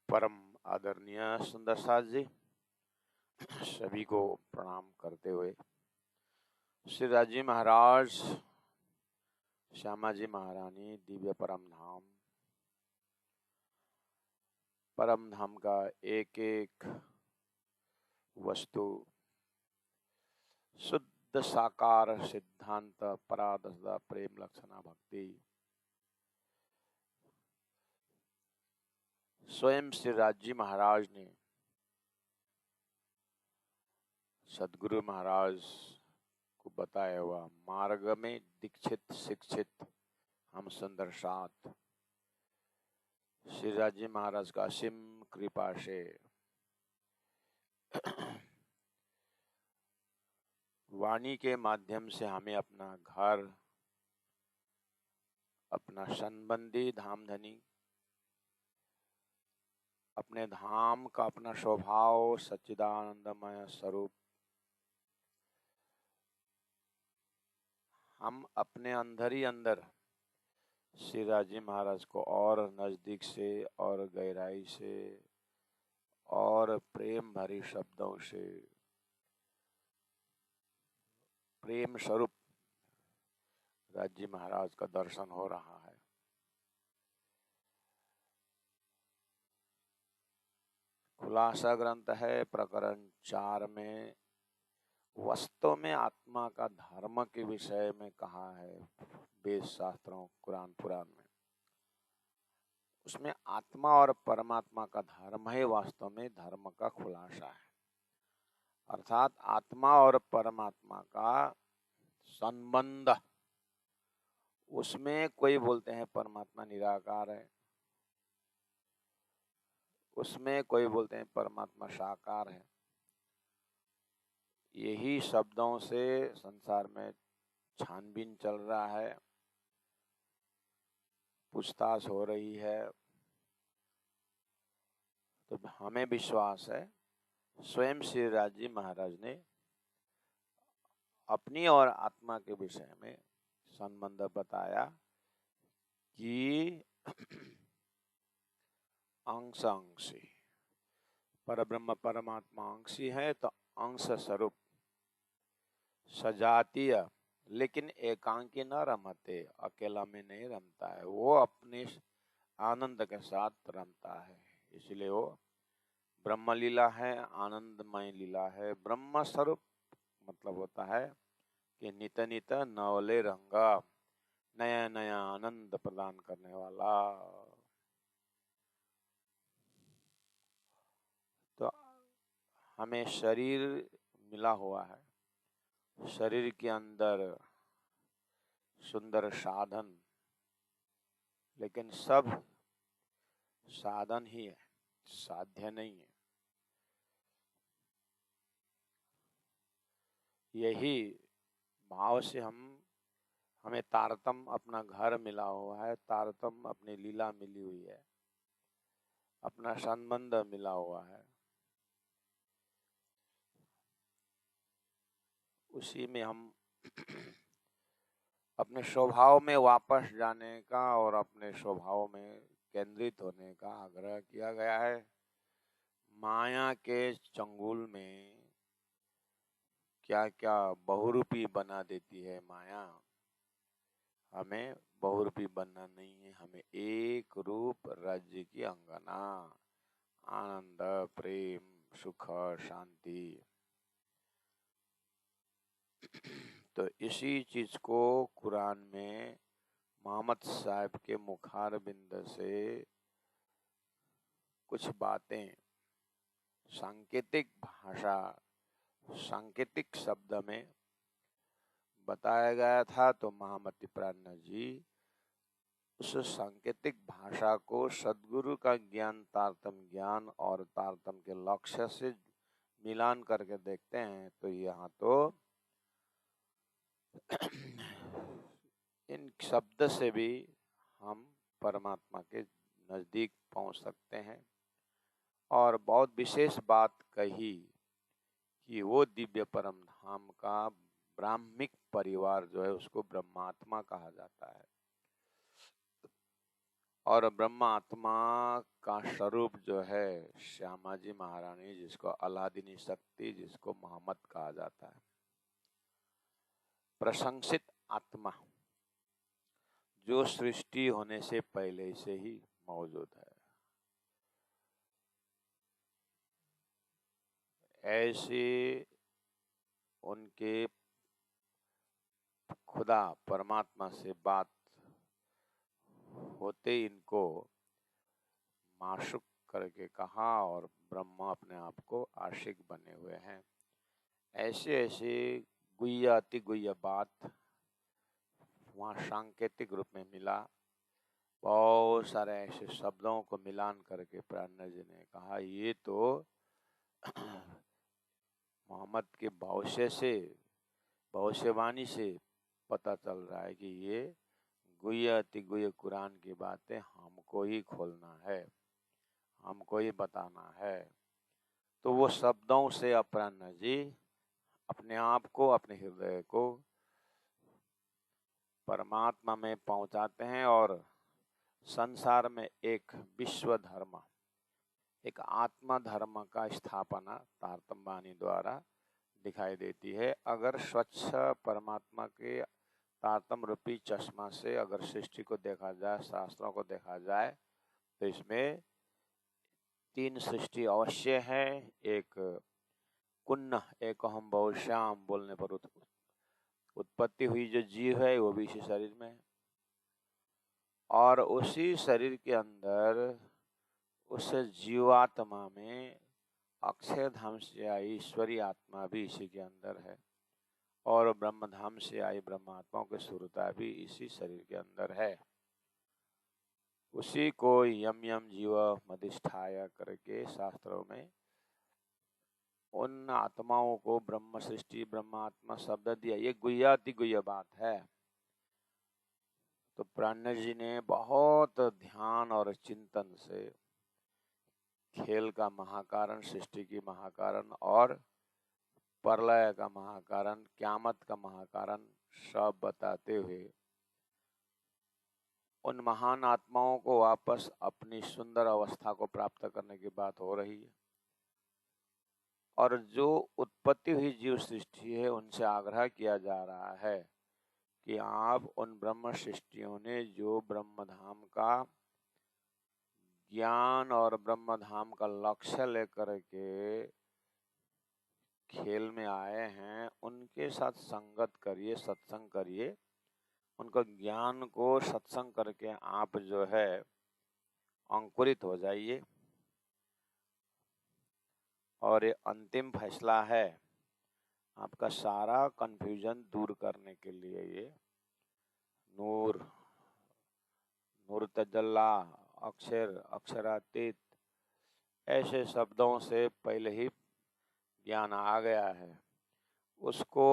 परम आदरणीय सुंदर साथ जी, सभी को प्रणाम करते हुए श्री राजी महाराज, श्यामा जी महारानी, दिव्य परम धाम का एक एक वस्तु शुद्ध साकार सिद्धांत परादशदा प्रेम लक्षणा भक्ति स्वयं श्री राजी महाराज ने सदगुरु महाराज को बताया हुआ मार्ग में दीक्षित शिक्षित हम सुंदर साथ श्री राजी महाराज का असीम कृपा से वाणी के माध्यम से हमें अपना घर, अपना संबंधी धामधनी, अपने धाम का अपना स्वभाव सच्चिदानंदमय स्वरूप हम अपने अंदर ही अंदर श्री राजी महाराज को और नजदीक से और गहराई से और प्रेम भरी शब्दों से प्रेम स्वरूप राजी महाराज का दर्शन हो रहा है। खुलासा ग्रंथ है प्रकरण 4 में वस्तु में आत्मा का धर्म के विषय में कहा है। वेद शास्त्रों कुरान पुराण में उसमें आत्मा और परमात्मा का धर्म है, वास्तव में धर्म का खुलासा है। अर्थात आत्मा और परमात्मा का संबंध, उसमें कोई बोलते हैं परमात्मा निराकार है, उसमें कोई बोलते हैं परमात्मा साकार है। यही शब्दों से संसार में छानबीन चल रहा है, पूछताछ हो रही है। तो हमें विश्वास है स्वयं श्री राजी महाराज ने अपनी और आत्मा के विषय में संबंध बताया कि अंश अंशी परब्रह्म परमात्मा अंशी है, तो अंश स्वरूप सजातीय, लेकिन एकांकी न रमते, अकेला में नहीं रमता है, वो अपने आनंद के साथ रमता है। इसलिए वो ब्रह्म लीला है, आनंदमय लीला है। ब्रह्म स्वरूप मतलब होता है कि नित नित नवले रंगा, नया नया आनंद प्रदान करने वाला। तो हमें शरीर मिला हुआ है, शरीर के अंदर सुंदर साधन, लेकिन सब साधन ही है, साध्य नहीं है। यही भाव से हमें तारतम अपना घर मिला हुआ है, तारतम अपनी लीला मिली हुई है, अपना संबंध मिला हुआ है। उसी में हम अपने स्वभाव में वापस जाने का और अपने स्वभाव में केंद्रित होने का आग्रह किया गया है। माया के चंगुल में क्या क्या बहुरूपी बना देती है माया, हमें बहुरूपी बनना नहीं है। हमें एक रूप राज्य की अंगना, आनंद, प्रेम, सुख, शांति। तो इसी चीज को कुरान में मोहम्मद साहब के मुखारबिंद से कुछ बातें सांकेतिक भाषा, सांकेतिक शब्द में बताया गया था। तो महामति प्राज्ञ जी उस सांकेतिक भाषा को सदगुरु का ज्ञान, तारतम ज्ञान और तारतम के लक्ष्य से मिलान करके देखते हैं तो यहाँ तो इन शब्द से भी हम परमात्मा के नजदीक पहुंच सकते हैं। और बहुत विशेष बात कही कि वो दिव्य परम धाम का ब्राह्मिक परिवार जो है उसको ब्रह्मात्मा कहा जाता है। और ब्रह्मात्मा का स्वरूप जो है श्यामा जी महारानी, जिसको अलादीनी शक्ति, जिसको मोहम्मद कहा जाता है, प्रशंसित आत्मा, जो सृष्टि होने से पहले से ही मौजूद है। ऐसे उनके खुदा परमात्मा से बात होते इनको माशूक करके कहा, और ब्रह्मा अपने आप को आशिक बने हुए हैं। ऐसे ऐसे गुह्य अति गुह्य बात वहाँ सांकेतिक रूप में मिला। बहुत सारे ऐसे शब्दों को मिलान करके प्राणनाथ जी ने कहा, ये तो मोहम्मद के भविष्यवाणी से पता चल रहा है कि ये गुह्य अति गुह्य कुरान की बातें हमको ही खोलना है, हमको ही बताना है। तो वो शब्दों से प्राणनाथ जी अपने आप को, अपने हृदय को परमात्मा में पहुंचाते हैं, और संसार में एक विश्व धर्म, एक आत्मा धर्म का स्थापना तारतम्य बानी द्वारा दिखाई देती है। अगर स्वच्छ परमात्मा के तारतम्य रूपी चश्मा से अगर सृष्टि को देखा जाए, शास्त्रों को देखा जाए, तो इसमें 3 सृष्टि अवश्य है। एक कुन्न एक हम बहुश्याम बोलने पर उत्पत्ति हुई जो जीव है वो भी इसी शरीर में है, और उसी शरीर के अंदर उस जीवात्मा में अक्षय धाम से आई ईश्वरी आत्मा भी इसी के अंदर है, और ब्रह्म धाम से आई ब्रह्मात्माओं की सुरता भी इसी शरीर के अंदर है। उसी को यम यम जीव मधिष्ठाय करके शास्त्रों में उन आत्माओं को ब्रह्म सृष्टि ब्रह्मात्मा शब्द दिया। ये गुह्याति गुह्य बात है। तो प्राणनाथ जी ने बहुत ध्यान और चिंतन से खेल का महाकारण, सृष्टि की महाकारण और प्रलय का महाकारण, क्यामत का महाकारण सब बताते हुए उन महान आत्माओं को वापस अपनी सुंदर अवस्था को प्राप्त करने की बात हो रही है। और जो उत्पत्ति हुई जीव सृष्टि है उनसे आग्रह किया जा रहा है कि आप उन ब्रह्म सृष्टियों ने जो ब्रह्मधाम का ज्ञान और ब्रह्मधाम का लक्ष्य लेकर के खेल में आए हैं, उनके साथ संगत करिए, सत्संग करिए, उनका ज्ञान को सत्संग करके आप जो है अंकुरित हो जाइए। और ये अंतिम फैसला है आपका सारा कंफ्यूजन दूर करने के लिए। ये नूर, नूर तजल्ला, अक्षर, अक्षरातीत ऐसे शब्दों से पहले ही ज्ञान आ गया है, उसको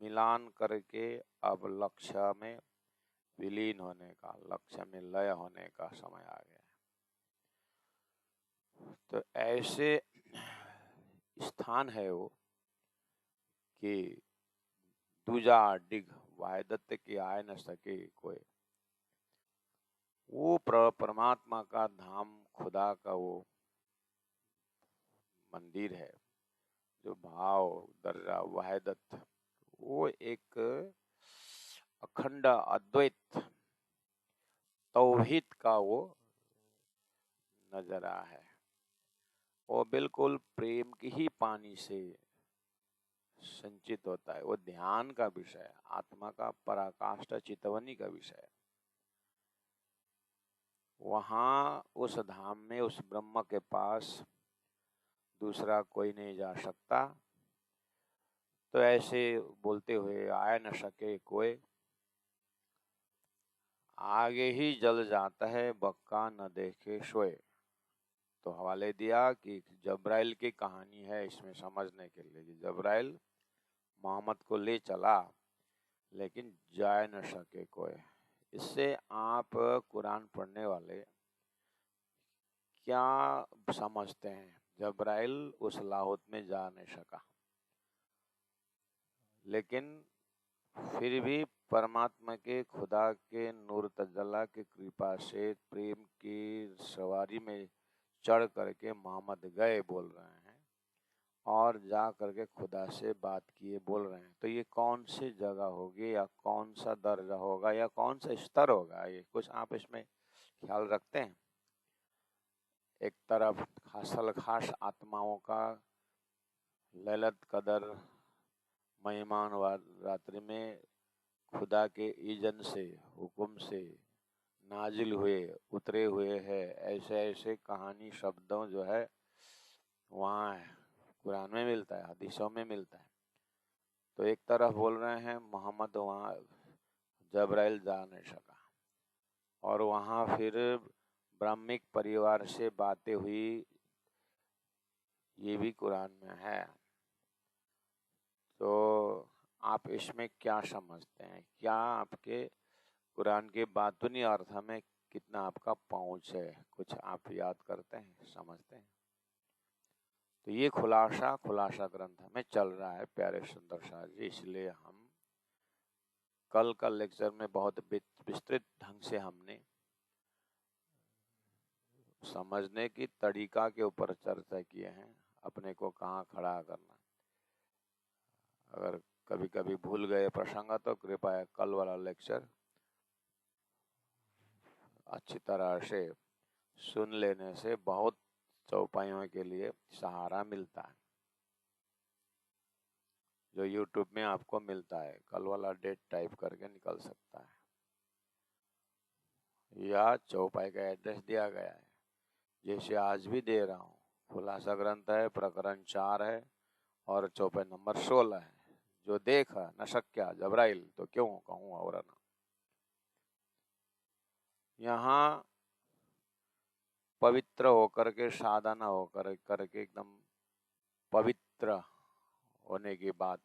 मिलान करके अब लक्ष्य में विलीन होने का, लक्ष्य में लय होने का समय आ गया है। तो ऐसे स्थान है वो कि दूजा डिग वायदत्त की आए न सके कोई। वो परमात्मा का धाम, खुदा का वो मंदिर है, जो भाव दर्जा वाहिदत, वो एक अखंड अद्वैत तौहीद का वो नजरा है। वो बिल्कुल प्रेम की ही पानी से संचित होता है। वो ध्यान का विषय है, आत्मा का पराकाष्ठ चितवनी का विषय है। वहाँ उस धाम में, उस ब्रह्म के पास दूसरा कोई नहीं जा सकता। तो ऐसे बोलते हुए आए न सके कोई, आगे ही जल जाता है बक्का न देखे सोए। तो हवाले दिया कि जब्राइल की कहानी है इसमें समझने के लिए कि जब्राइल मोहम्मद को ले चला लेकिन जा न सके कोई। इससे आप कुरान पढ़ने वाले क्या समझते हैं? जब्राइल उस लाहौत में जा नहीं सका, लेकिन फिर भी परमात्मा के खुदा के नूर तजल्ला की कृपा से प्रेम की सवारी में चढ़ करके मोहम्मद गए बोल रहे हैं और जा करके खुदा से बात किए बोल रहे हैं। तो ये कौन सी जगह होगी या कौन सा दर्जा होगा या कौन सा स्तर होगा, ये कुछ आप इसमें ख्याल रखते हैं? एक तरफ खास आत्माओं का लैलत कदर मेहमान रात्रि में खुदा के इजन से हुक्म से नाजिल हुए उतरे हुए है, ऐसे ऐसे कहानी शब्दों जो है वहाँ कुरान में मिलता है, हदीसों में मिलता है। तो एक तरफ बोल रहे हैं मोहम्मद वहाँ जबराइल जा नहीं सका, और वहाँ फिर ब्राह्मिक परिवार से बातें हुई, ये भी कुरान में है। तो आप इसमें क्या समझते हैं? क्या आपके कुरान के बातूनी अर्थ में कितना आपका पहुँच है? कुछ आप याद करते हैं, समझते हैं? तो ये खुलासा ग्रंथ हमें चल रहा है प्यारे सुंदर शाह जी, इसलिए हम कल का लेक्चर में बहुत विस्तृत ढंग से हमने समझने की तरीका के ऊपर चर्चा किए हैं, अपने को कहाँ खड़ा करना। अगर कभी कभी भूल गए प्रसंग तो कृपया कल वाला लेक्चर अच्छी तरह से सुन लेने से बहुत चौपाइयों के लिए सहारा मिलता है, जो YouTube में आपको मिलता है। कल वाला डेट टाइप करके निकल सकता है, या चौपाई का एड्रेस दिया गया है, जैसे आज भी दे रहा हूँ। खुलासा ग्रंथ है, प्रकरण 4 है और चौपाई नंबर 16 है। जो देखा न शक्या जबराइल तो क्यों कहूँ और ना। यहाँ पवित्र होकर के, साधना होकर करके एकदम पवित्र होने की बात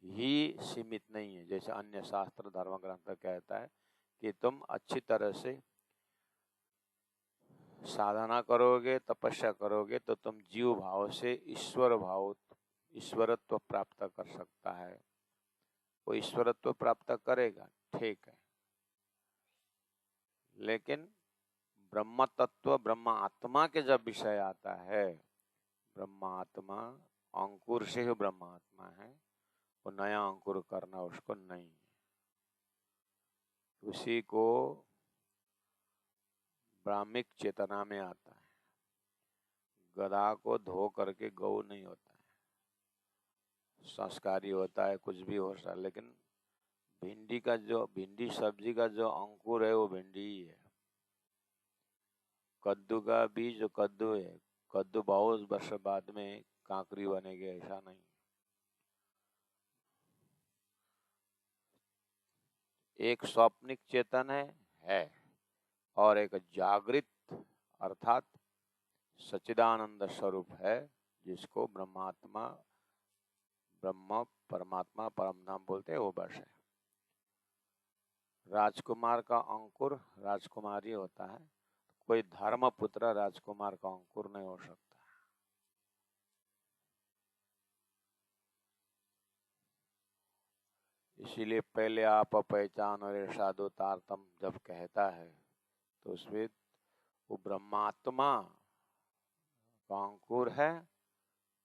ही सीमित नहीं है, जैसे अन्य शास्त्र धर्म ग्रंथ कहता है कि तुम अच्छी तरह से साधना करोगे, तपस्या करोगे तो तुम जीव भाव से ईश्वरत्व प्राप्त कर सकता है। वो ईश्वरत्व प्राप्त करेगा, ठीक है, लेकिन ब्रह्म तत्व, ब्रह्म आत्मा के जब विषय आता है, ब्रह्म आत्मा अंकुर से ही ब्रह्म आत्मा है, वो नया अंकुर करना उसको नहीं है। उसी को ब्राह्मिक चेतना में आता है। गधा को धो करके गौ नहीं होता है, संस्कारी होता है, कुछ भी हो सकता है, लेकिन भिंडी सब्जी का जो अंकुर है वो भिंडी ही है। कद्दू का बीज जो कद्दू है, कद्दू बहुत वर्ष बाद में कांकरी बनेगी, ऐसा नहीं। एक स्वप्निक चेतन है और एक जागृत अर्थात सच्चिदानंद स्वरूप है, जिसको ब्रह्मात्मा, ब्रह्म, परमात्मा, परम धाम बोलते हैं, वो बस है। राजकुमार का अंकुर राजकुमारी होता है, कोई धर्मपुत्र राजकुमार का अंकुर नहीं हो सकता। इसीलिए पहले आप पहचान और इरशादो तारतम जब कहता है तो उसमें वो ब्रह्मात्मा का अंकुर है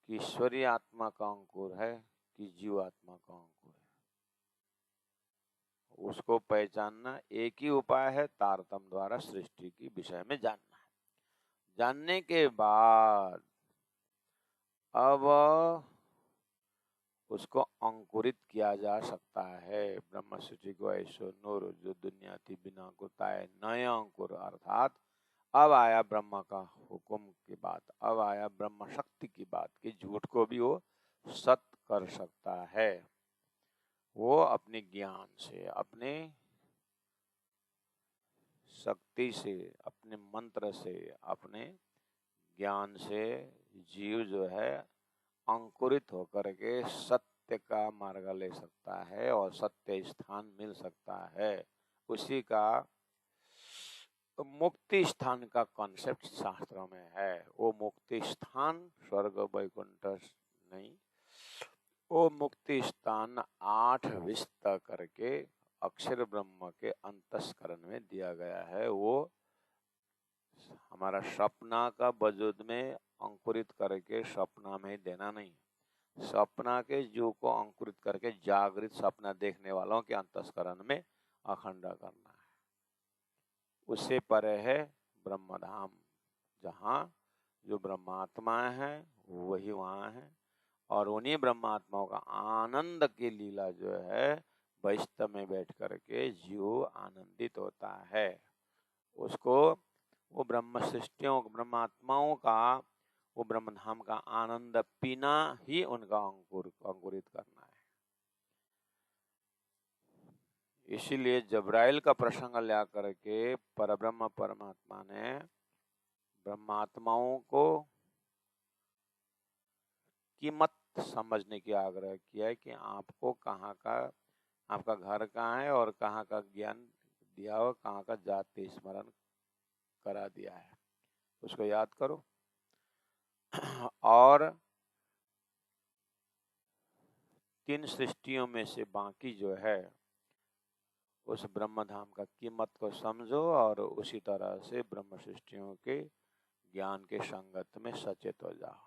कि ईश्वरीय आत्मा का अंकुर है कि जीव आत्मा का अंकुर है, उसको पहचानना एक ही उपाय है, तारतम द्वारा सृष्टि की विषय में जानना है। जानने के बाद अब उसको अंकुरित किया जा सकता है। ब्रह्म सूचि को ऐसो नूर जो दुनिया थी बिना कुताए, नया अंकुर अर्थात अब आया ब्रह्म का हुक्म की बात, अब आया ब्रह्म शक्ति की बात कि झूठ को भी वो सत्य कर सकता है। वो अपने ज्ञान से, अपने शक्ति से, अपने मंत्र से, अपने ज्ञान से जीव जो है अंकुरित होकर के सत्य का मार्ग ले सकता है और सत्य स्थान मिल सकता है। उसी का मुक्ति स्थान का कॉन्सेप्ट शास्त्रों में है। वो मुक्ति स्थान स्वर्ग वैकुंठ नहीं, वो मुक्ति स्थान 8 विस्त करके अक्षर ब्रह्म के अंतस्करण में दिया गया है। वो हमारा सपना का वजूद में अंकुरित करके सपना में देना नहीं, सपना के जीव को अंकुरित करके जागृत सपना देखने वालों के अंतस्करण में अखंड करना है। उससे परे है ब्रह्मधाम, जहाँ जो ब्रह्मात्मा है वही वहाँ है, और उन्हीं ब्रह्मात्माओं का आनंद की लीला जो है वैष्णव में बैठ करके जीव आनंदित होता है। उसको वो ब्रह्म सृष्टियों ब्रह्मात्माओं का वो ब्रह्मधाम का आनंद पीना ही उनका अंकुरित करना है। इसीलिए जब्राइल का प्रसंग ला करके परब्रह्म परमात्मा ने ब्रह्मात्माओं को कीमत समझने की आग्रह किया है कि आपको कहाँ का, आपका घर कहाँ है और कहाँ का ज्ञान दिया हो, कहाँ का जाति स्मरण करा दिया है, उसको याद करो। और 3 सृष्टियों में से बाकी जो है उस ब्रह्मधाम का कीमत को समझो और उसी तरह से ब्रह्म सृष्टियों के ज्ञान के संगत में सचेत हो जाओ।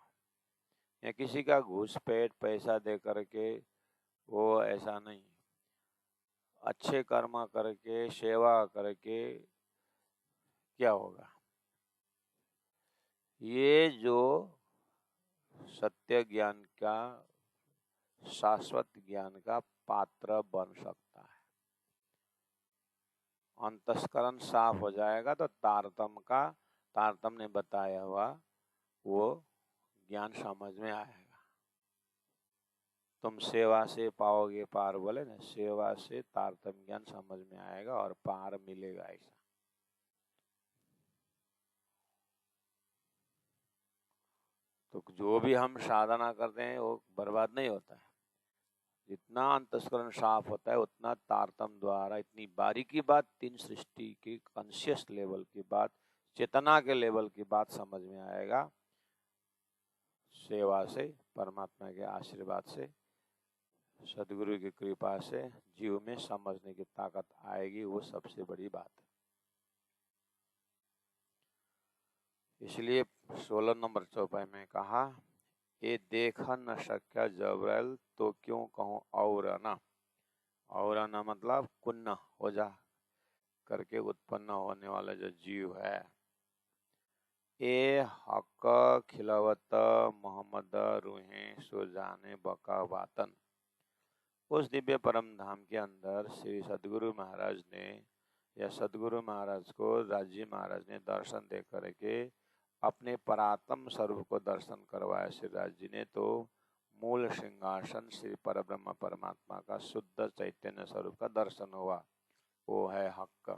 या किसी का घूसपेट पैसा दे करके वो ऐसा नहीं, अच्छे कर्म करके सेवा करके क्या होगा। ये जो सत्य ज्ञान का, शाश्वत ज्ञान का पात्र बन सकता है। अंतस्करण साफ हो जाएगा तो तारतम ने बताया हुआ वो ज्ञान समझ में आएगा। तुम सेवा से पाओगे पार, बोले ना, सेवा से तारतम ज्ञान समझ में आएगा और पार मिलेगा। ऐसा तो जो भी हम साधना करते हैं वो बर्बाद नहीं होता है। जितना अंतस्करण साफ होता है उतना तारतम द्वारा इतनी बारीकी बात, 3 सृष्टि की कॉन्शियस लेवल की बात, चेतना के लेवल की बात समझ में आएगा। सेवा से, परमात्मा के आशीर्वाद से, सदगुरु की कृपा से जीव में समझने की ताकत आएगी, वो सबसे बड़ी बात है। इसलिए 16 नंबर चौपाई में कहा, ये देख न शक्य जबरैल तो क्यों कहूँ और न। और न मतलब कुन्न हो जा करके उत्पन्न होने वाला जो जीव है, ए हक खिलवत मोहम्मद रूहें सो जाने बका वातन। उस दिव्य परम धाम के अंदर श्री सदगुरु महाराज ने, या सदगुरु महाराज को राजी महाराज ने दर्शन दे करके अपने परात्म स्वरूप को दर्शन करवाया। श्री राज जी ने तो मूल सिंहासन श्री परब्रह्म परमात्मा का शुद्ध चैतन्य स्वरूप का दर्शन हुआ, वो है हक।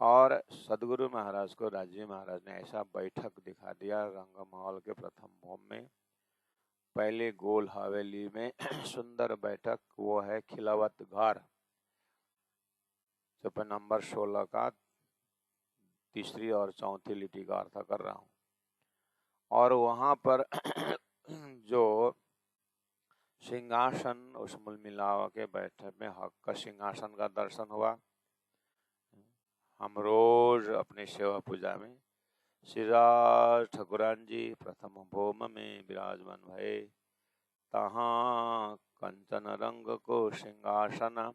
और सदगुरु महाराज को राजी महाराज ने ऐसा बैठक दिखा दिया रंग महल के प्रथम भूम में, पहले गोल हवेली में सुंदर बैठक, वो है खिलावत घर, चौपाई नंबर 16 का तीसरी और चौथी लिटी का अर्थ कर रहा हूँ। और वहां पर जो सिंहासन उस मूल मिलावा के बैठक में हक का सिंहासन का दर्शन हुआ। हम रोज अपनी सेवा पूजा में श्रीराज ठकुरान जी प्रथम भौम में विराजमान भये, तहाँ कंचन रंग को सिंहासन,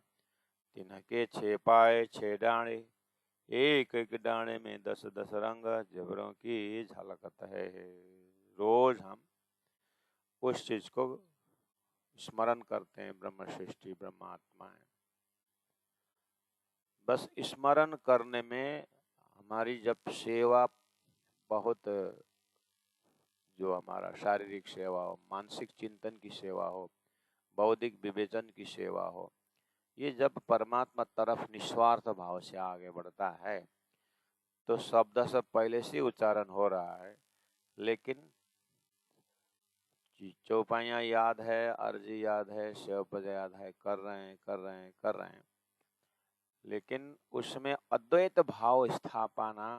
तिनके 6 पाए 6 डाणे, एक एक डाणे में 10 10 रंग, जबरों की झलकत है। रोज हम उस चीज को स्मरण करते हैं, ब्रह्म सृष्टि ब्रह्मात्मा है। बस स्मरण करने में हमारी जब सेवा बहुत, जो हमारा शारीरिक सेवा हो, मानसिक चिंतन की सेवा हो, बौद्धिक विवेचन की सेवा हो, ये जब परमात्मा तरफ निस्वार्थ भाव से आगे बढ़ता है तो शब्द सब पहले से उच्चारण हो रहा है, लेकिन चौपाइयाँ याद है, अर्जी याद है, शिवपद याद है, कर रहे हैं, लेकिन उसमें अद्वैत भाव स्थापना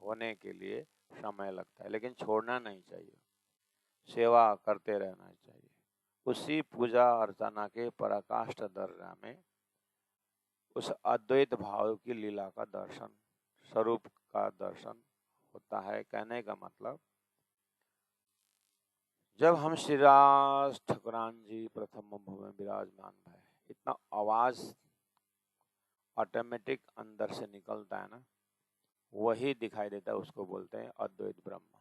होने के लिए समय लगता है। लेकिन छोड़ना नहीं चाहिए, सेवा करते रहना चाहिए। उसी पूजा अर्चना के पराकाष्ठ दर्जा में उस अद्वैत भाव की लीला का दर्शन, स्वरूप का दर्शन होता है। कहने का मतलब, जब हम श्री राज ठाकुरान जी प्रथम भूमि में विराजमान भय, इतना आवाज ऑटोमेटिक अंदर से निकलता है ना, वही दिखाई देता है, उसको बोलते हैं अद्वैत ब्रह्म।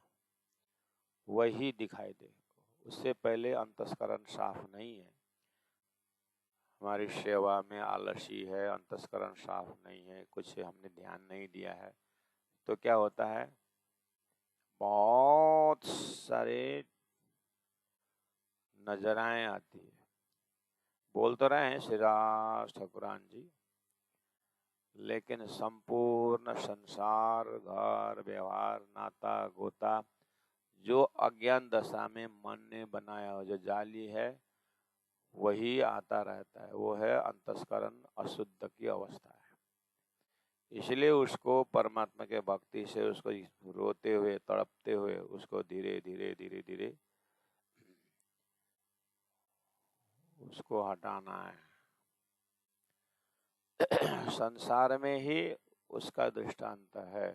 वही दिखाई दे, उससे पहले अंतस्करण साफ नहीं है, हमारी सेवा में आलसी है, अंतस्करण साफ नहीं है, कुछ हमने ध्यान नहीं दिया है, तो क्या होता है, बहुत सारे नजराएं आती है। बोल तो रहे हैं श्री राज ठाकुरान जी, लेकिन संपूर्ण संसार, घर व्यवहार, नाता गोता, जो अज्ञान दशा में मन ने बनाया हो, जो जाली है, वही आता रहता है। वो है अंतस्करण अशुद्ध की अवस्था है। इसलिए उसको परमात्मा के भक्ति से, उसको रोते हुए, तड़पते हुए, उसको धीरे धीरे धीरे धीरे उसको हटाना है। संसार में ही उसका दृष्टांत है।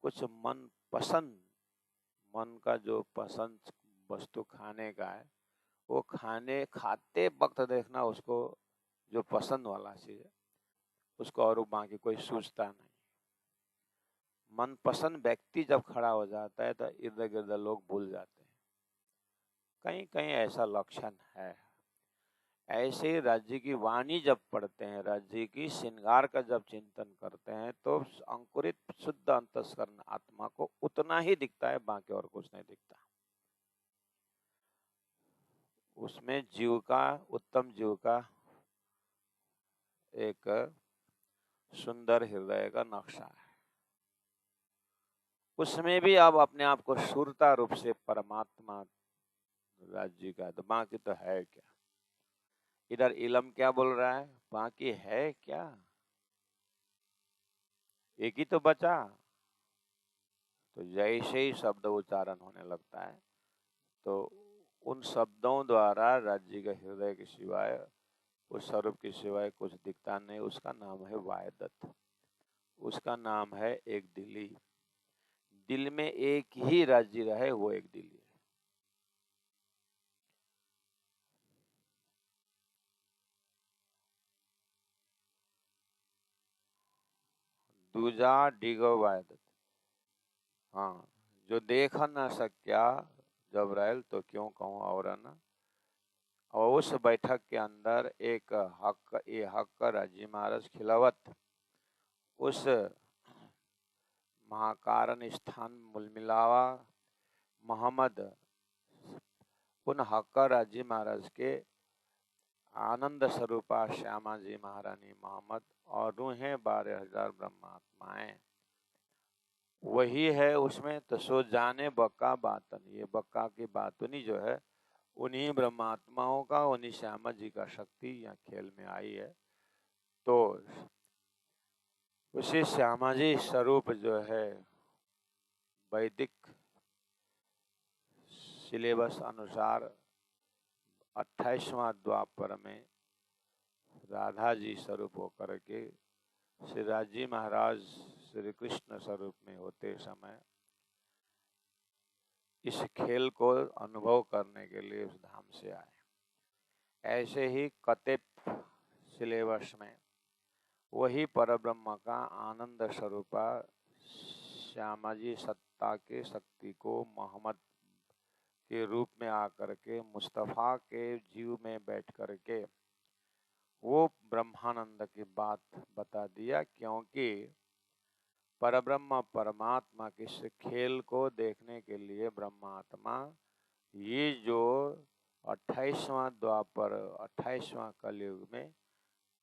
कुछ मन पसंद, मन का जो पसंद वस्तु खाने का है, वो खाते वक्त देखना, उसको जो पसंद वाला चीज है उसको, और बाकी कोई सोचता नहीं। मनपसंद व्यक्ति जब खड़ा हो जाता है तो इर्द गिर्द लोग भूल जाते हैं। कहीं कहीं ऐसा लक्षण है। ऐसे ही राज्य की वाणी जब पढ़ते हैं, राज्य की श्रृंगार का जब चिंतन करते हैं, तो अंकुरित शुद्ध अंतस्करण आत्मा को उतना ही दिखता है, बाकी और कुछ नहीं दिखता। उसमें जीव का, उत्तम जीव का एक सुंदर हृदय का नक्शा है। उसमें भी अब अपने आप को सूरता रूप से परमात्मा राज्य का, तो बाकी तो है क्या। इधर इलम क्या बोल रहा है, बाकी है क्या, एक ही तो बचा। तो जैसे ही शब्द उच्चारण होने लगता है, तो उन शब्दों द्वारा राज्य के हृदय के सिवाय, उस स्वरूप के सिवाय कुछ दिखता नहीं। उसका नाम है वायदत्त, उसका नाम है एक दिली। दिल में एक ही राज्य रहे, वो एक दिली है। दूजा डिगो वायदत्त। हाँ, जो देख न सक्या जब रैल, तो क्यों कहूँ और न। और उस बैठक के अंदर एक हक, ये हक राजी महाराज खिलावत, उस महाकारण स्थान मुलमिलावा मोहम्मद, उन हक राजी महाराज के आनंद स्वरूपा श्यामा जी महारानी मोहम्मद और रूहें 12,000 ब्रह्मात्माएं, वही है उसमें। तो सो जाने बक्का बातन, ये बक्का की बातनी जो है, उन्हीं ब्रह्मात्माओं का, उन्हीं श्यामा जी का शक्ति यहाँ खेल में आई है। तो उसी श्यामा जी स्वरूप जो है, वैदिक सिलेबस अनुसार 28वां द्वापर में राधा जी स्वरूप होकर के श्री राजी महाराज श्री कृष्ण स्वरूप में होते समय इस खेल को अनुभव करने के लिए उस धाम से आए। ऐसे ही कतिप सिलेबस में वही परब्रह्म का आनंद स्वरूपा श्यामा जी सत्ता के शक्ति को मोहम्मद के रूप में आकर के, मुस्तफा के जीव में बैठ कर के वो ब्रह्मानंद की बात बता दिया। क्योंकि परब्रह्म परमात्मा के इस खेल को देखने के लिए ब्रह्मात्मा, ये जो 28वां द्वापर, 28वां कलयुग में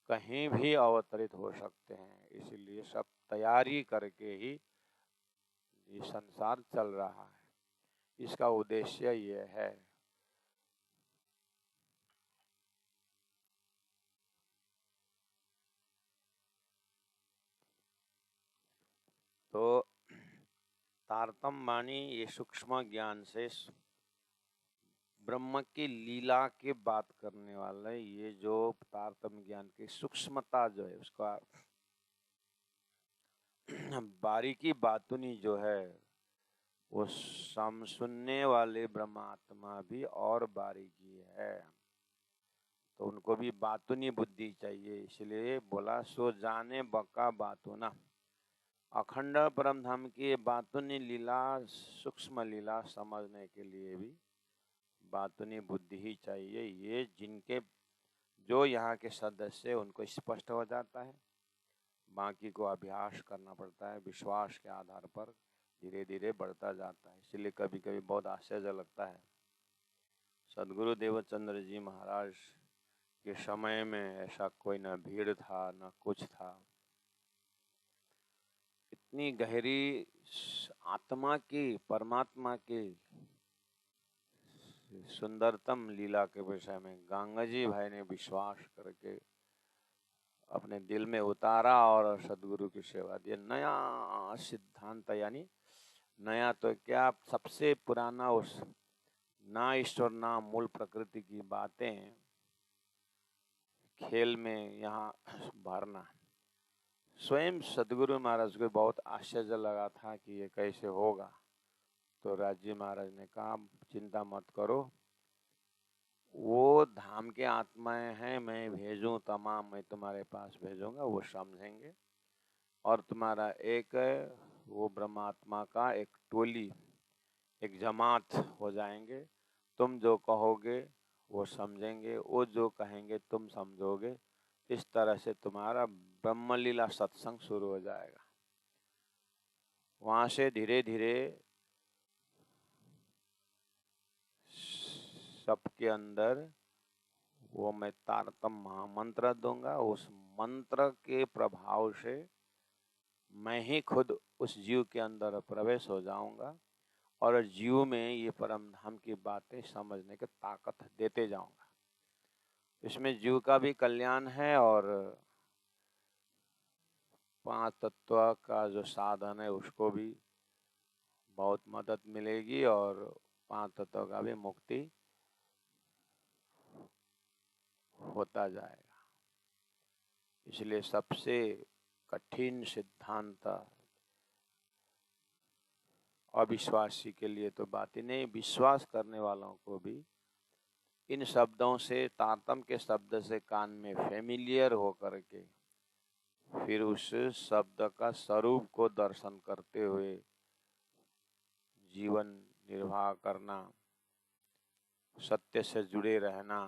कहीं भी अवतरित हो सकते हैं। इसीलिए सब तैयारी करके ही ये संसार चल रहा है। इसका उद्देश्य ये है। तो तारतम वाणी ये सूक्ष्म ज्ञान से ब्रह्म की लीला की बात करने वाला है। ये जो तारतम्य ज्ञान की सूक्ष्मता जो है उसका बारीकी बातुनी जो है वो सुनने वाले ब्रह्मात्मा भी और बारीकी है, तो उनको भी बातुनी बुद्धि चाहिए। इसलिए बोला सो जाने बका बातुना। अखंड परम धाम की बातुनी लीला, सूक्ष्म लीला समझने के लिए भी बातुनी बुद्धि ही चाहिए। ये जिनके जो यहाँ के सदस्य उनको स्पष्ट हो जाता है, बाकी को अभ्यास करना पड़ता है, विश्वास के आधार पर धीरे धीरे बढ़ता जाता है। इसलिए कभी कभी बहुत आश्चर्य लगता है। सदगुरु देवचंद्र जी महाराज के समय में ऐसा कोई न भीड़ था न कुछ था। इतनी गहरी आत्मा की, परमात्मा की सुंदरतम लीला के विषय में गंगा जी भाई ने विश्वास करके अपने दिल में उतारा और सदगुरु की सेवा दी। नया सिद्धांत, यानी नया तो क्या, सबसे पुराना उस ना ईश्वर ना मूल प्रकृति की बातें खेल में यहाँ भरना। स्वयं सदगुरु महाराज को बहुत आश्चर्य लगा था कि ये कैसे होगा। तो राजी महाराज ने कहा चिंता मत करो, वो धाम के आत्माएं हैं, मैं भेजूं तमाम, मैं तुम्हारे पास भेजूंगा, वो समझेंगे। और तुम्हारा एक वो ब्रह्मात्मा का एक टोली, एक जमात हो जाएंगे। तुम जो कहोगे वो समझेंगे, वो जो कहेंगे तुम समझोगे। इस तरह से तुम्हारा ब्रह्मलीला सत्संग शुरू हो जाएगा। वहां से धीरे धीरे सबके अंदर वो मैं तारतम महामंत्र दूंगा। उस मंत्र के प्रभाव से मैं ही खुद उस जीव के अंदर प्रवेश हो जाऊंगा और जीव में ये परम धाम की बातें समझने की ताकत देते जाऊंगा। इसमें जीव का भी कल्याण है और पांच तत्व का जो साधन है उसको भी बहुत मदद मिलेगी और पांच तत्व का भी मुक्ति होता जाएगा। इसलिए सबसे कठिन सिद्धांत अविश्वासी के लिए तो बात ही नहीं, विश्वास करने वालों को भी इन शब्दों से, तारतम के शब्द से कान में फेमिलियर होकर के फिर उस शब्द का स्वरूप को दर्शन करते हुए जीवन निर्वाह करना, सत्य से जुड़े रहना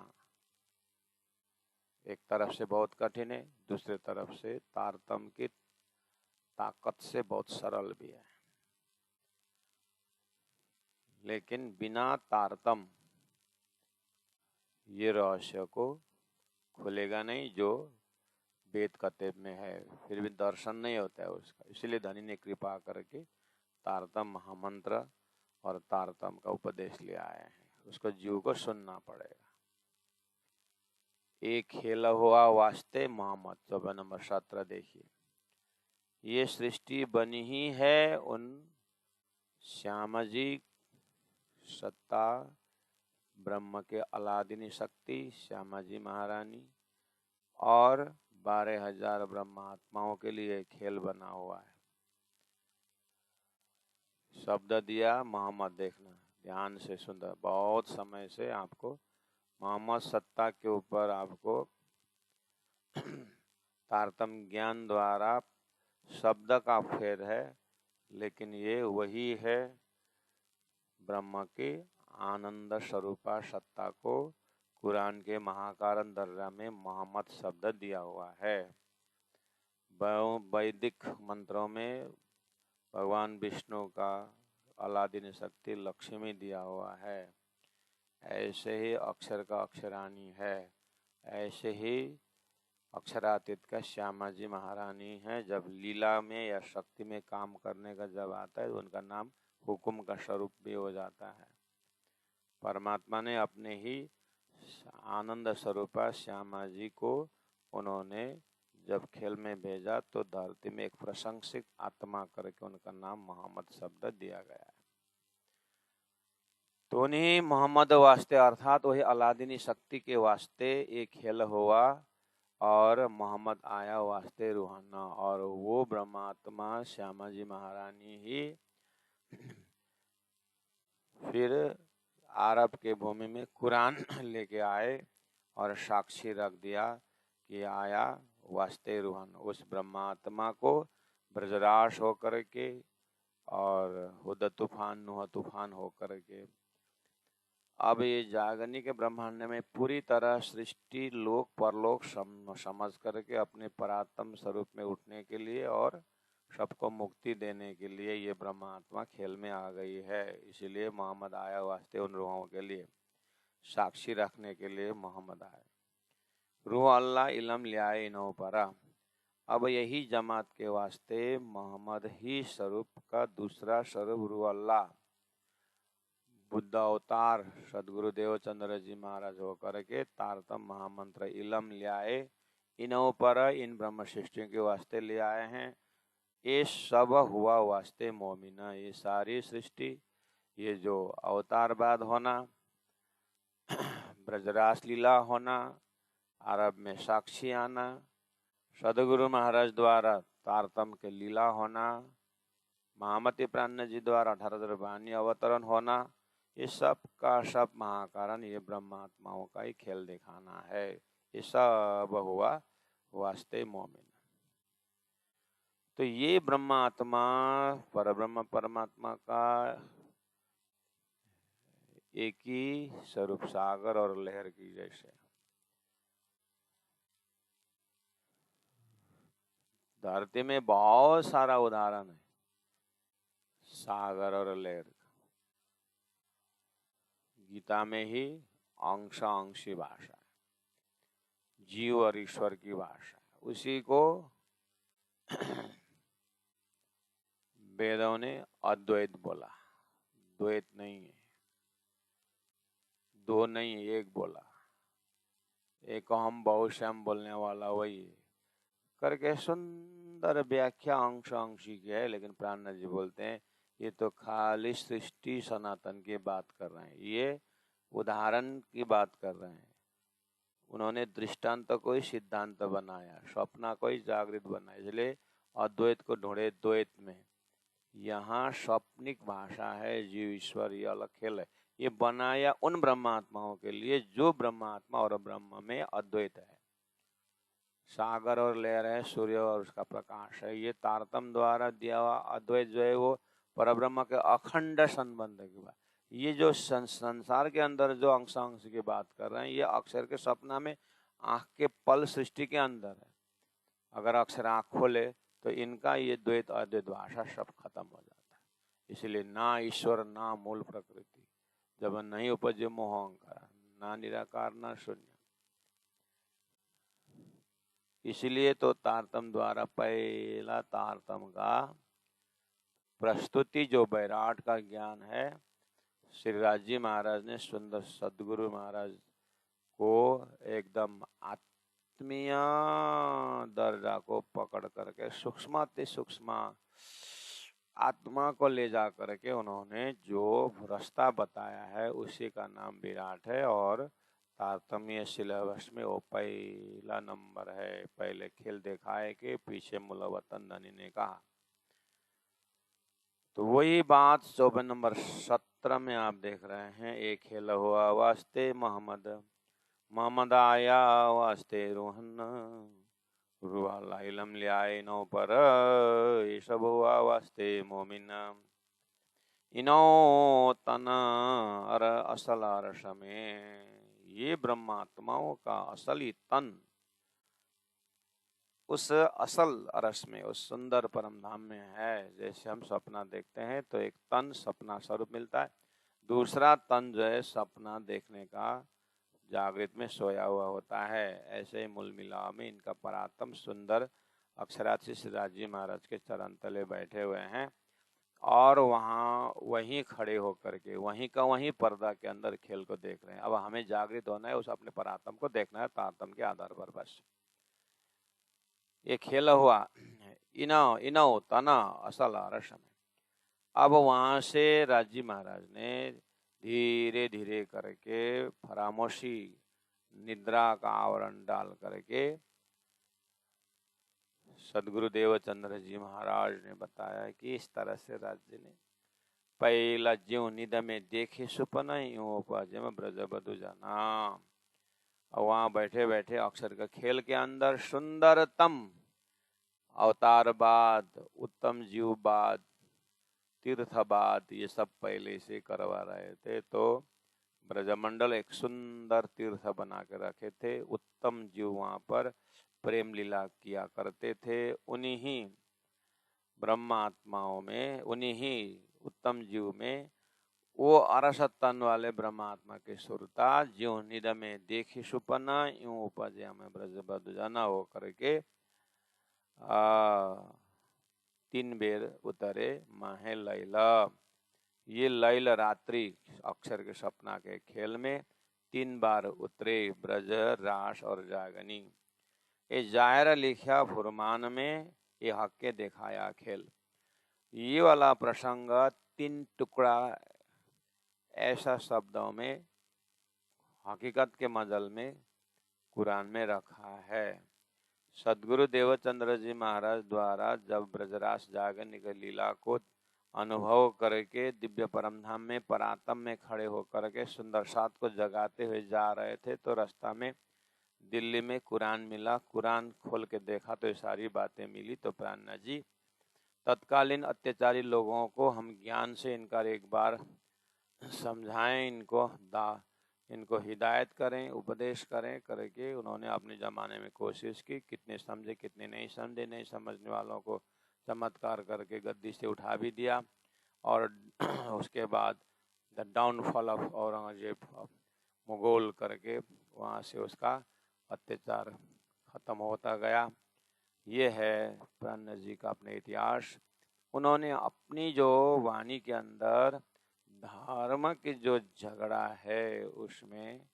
एक तरफ से बहुत कठिन है, दूसरे तरफ से तारतम की ताकत से बहुत सरल भी है। लेकिन बिना तारतम ये रहस्य को खुलेगा नहीं जो वेद कथेब में है, फिर भी दर्शन नहीं होता है उसका। इसलिए धनी ने कृपा करके तारतम महामंत्र और तारतम का उपदेश ले आए हैं। उसको जीव को सुनना पड़ेगा। एक खेला हुआ वास्ते मोहम्मद 14 नंबर 17 देखिए। ये सृष्टि बनी ही है उन श्यामाजी सत्ता ब्रह्म के अलादिनी शक्ति श्यामाजी महारानी और 12,000 ब्रह्मात्माओं के लिए खेल बना हुआ है। शब्द दिया मोहम्मद, देखना ध्यान से सुंदर, बहुत समय से आपको मोहम्मद सत्ता के ऊपर आपको तारतम ज्ञान द्वारा शब्द का फेर है, लेकिन ये वही है ब्रह्म की आनंद स्वरूपा सत्ता को कुरान के महाकारण दर्जा में मोहम्मद शब्द दिया हुआ है। वैदिक मंत्रों में भगवान विष्णु का अलादीन शक्ति लक्ष्मी दिया हुआ है। ऐसे ही अक्षर का अक्षरानी है, ऐसे ही अक्षरातीत का श्यामा जी महारानी है। जब लीला में या शक्ति में काम करने का जब आता है तो उनका नाम हुक्म का स्वरूप भी हो जाता है। परमात्मा ने अपने ही आनंद स्वरूपा श्यामा जी को उन्होंने जब खेल में भेजा तो धरती में एक प्रशंसित आत्मा करके उनका नाम मोहम्मद शब्द दिया गया है। तो उन्हीं मोहम्मद वास्ते अर्थात वही अलादीनी शक्ति के वास्ते एक खेल हुआ और मोहम्मद आया वास्ते रूहाना, और वो ब्रह्मात्मा श्यामा जी महारानी ही फिर अरब के भूमि में कुरान लेके आए और साक्षी रख दिया कि आया वास्ते रूहाना। उस ब्रह्मात्मा को ब्रजराज होकर के और हुद तूफान नुह तूफान होकर के अब ये जागनिक ब्रह्मांड में पूरी तरह सृष्टि लोक परलोक समझ करके अपने परात्म स्वरूप में उठने के लिए और सबको मुक्ति देने के लिए ये ब्रह्मात्मा खेल में आ गई है। इसीलिए मोहम्मद आया वास्ते उन रूहों के लिए साक्षी रखने के लिए मोहम्मद आए। रूह अल्लाह इलम लियाए इनो परा। अब यही जमात के वास्ते मोहम्मद ही स्वरूप का दूसरा स्वरूप रूह अल्लाह बुद्ध अवतार सदगुरु देवचंद्र जी महाराज होकर के तारतम महामंत्र इलम ले आए, इनों पर इन ब्रह्म सृष्टियों के वास्ते ले आए हैं। ये सब हुआ वास्ते मोमिना, ये सारी सृष्टि, ये जो अवतार बाद होना, ब्रजरास लीला होना, अरब में साक्षी आना, सदगुरु महाराज द्वारा तारतम के लीला होना, महामती प्राण जी द्वारा 18 वाणी अवतरण होना, ये सब का सब महाकारण ये ब्रह्मात्माओं का ही खेल दिखाना है। ये सब हुआ वास्ते मोमिन। तो ये ब्रह्मात्मा परब्रह्म परमात्मा का एक ही स्वरूप सागर और लहर की जैसे। धरती में बहुत सारा उदाहरण है सागर और लहर का। गीता में ही अंशांशी भाषा है, जीव और ईश्वर की भाषा है। उसी को वेदों ने अद्वैत बोला, द्वैत नहीं है, दो नहीं एक बोला। एक हम बहुश्याम बोलने वाला वही है करके सुंदर व्याख्या अंशी की है। लेकिन प्राण जी बोलते हैं ये तो खाली सृष्टि सनातन की बात कर रहे हैं, ये उदाहरण की बात कर रहे हैं। उन्होंने दृष्टांत को ही सिद्धांत बनाया, स्वप्न को ही जागृत बनाया, इसलिए अद्वैत को ढूंढे द्वैत में। यहाँ स्वप्निक भाषा है, जीव ईश्वर ये अलग खेल है। ये बनाया उन ब्रह्मात्माओं के लिए जो ब्रह्मात्मा और ब्रह्म में अद्वैत है। सागर और लहर है, सूर्य और उसका प्रकाश है। ये तारतम द्वारा दिया हुआ अद्वैत जो है वो परब्रह्म के अखंड संबंध की बात। ये जो संसार के अंदर जो अंशांश की बात कर रहे हैं, ये अक्षर के सपना में आंख के पल सृष्टि के अंदर है। अगर अक्षर आंख खोले तो इनका ये द्वैत अद्वैत भाषा सब खत्म हो जाता है। इसलिए ना ईश्वर ना मूल प्रकृति, जब नहीं उपजे मोह अहंकार, ना निराकार ना शून्य। इसलिए तो तारतम द्वारा पहला तारतम का प्रस्तुति जो बैराट का ज्ञान है, श्री राजी महाराज ने सुंदर सदगुरु महाराज को एकदम आत्मीय दर्जा को पकड़ करके सूक्ष्माति सूक्ष्म आत्मा को ले जा करके उन्होंने जो रास्ता बताया है उसी का नाम विराट है। और तारतम्य सिलेबस में वो पहला नंबर है। पहले खेल देखा है कि पीछे मुलवतन धनी ने कहा। तो वही बात 24 नंबर 17 में आप देख रहे हैं। एक खेल हुआ वास्ते मोहम्मद आया वास्ते रोहन, रूह इलम लियाए नो पर ये सब हुआ वास्ते मोमिन। इनो तन अर असल अरस में, ये ब्रह्मात्माओं का असली तन उस असल अरस में, उस सुंदर परम धाम में है। जैसे हम सपना देखते हैं तो एक तन सपना स्वरूप मिलता है, दूसरा तन जो है सपना देखने का जागृत में सोया हुआ होता है। ऐसे ही मूल मिलाव में इनका परात्म सुंदर अक्षरार्थी श्री राजी महाराज के चरण तले बैठे हुए हैं और वहाँ वहीं खड़े होकर के वहीं का वहीं पर्दा के अंदर खेल को देख रहे हैं। अब हमें जागृत होना है, उस अपने परात्म को देखना है तारतम के आधार पर। बस ये खेल हुआ इनो इनो तना असल अरस में। अब वहां से राजी महाराज ने धीरे धीरे करके फरामोशी निद्रा का आवरण डाल करके सदगुरु देवचंद्र जी महाराज ने बताया कि इस तरह से राज्य ने पहला ज्यों निद में देखे सुपन यूं उपजम ब्रज बधु जाना। और वहां बैठे बैठे अक्षर का खेल के अंदर सुंदरतम अवतारवाद, उत्तम जीववाद, तीर्थवाद ये सब पहले से करवा रहे थे। तो ब्रजमंडल एक सुंदर तीर्थ बना के रखे थे। उत्तम जीव वहां पर प्रेम लीला किया करते थे। उन्हीं ही ब्रह्मात्माओं में, उन्हीं ही उत्तम जीव में वो अरसतन वाले ब्रह्मात्मा के सुरता ज्यों निद में देखी सुपन यूं उपजे में ब्रज बधु जाना हो करके 3 बेर उतरे माहे लैला। ये लैल रात्रि अक्षर के सपना के खेल में 3 बार उतरे ब्रज, रास और जागनी। ये जाहिर लिखा फुरमान में ये हक के दिखाया खेल। ये वाला प्रसंग 3 टुकड़ा ऐसा शब्दों में हकीकत के मजल में कुरान में रखा है। सदगुरु देवचंद्र जी महाराज द्वारा जब ब्रजरास जागरण की लीला को अनुभव करके दिव्य परमधाम में परातम में खड़े होकर के सुंदर साथ को जगाते हुए जा रहे थे, तो रास्ता में दिल्ली में कुरान मिला। कुरान खोल के देखा तो ये सारी बातें मिली। तो प्राणनाथ जी, तत्कालीन अत्याचारी लोगों को हम ज्ञान से इनका एक बार समझाएं, इनको हिदायत करें, उपदेश करें करके उन्होंने अपने ज़माने में कोशिश की। कितने समझे कितने नहीं समझे, नहीं समझने वालों को चमत्कार करके गद्दी से उठा भी दिया। और उसके बाद the downfall of Aurangzeb Mughal करके वहाँ से उसका अत्याचार खत्म होता गया। ये है प्राणनाथ जी का अपने इतिहास। उन्होंने अपनी जो वाणी के अंदर धर्म की जो झगड़ा है उसमें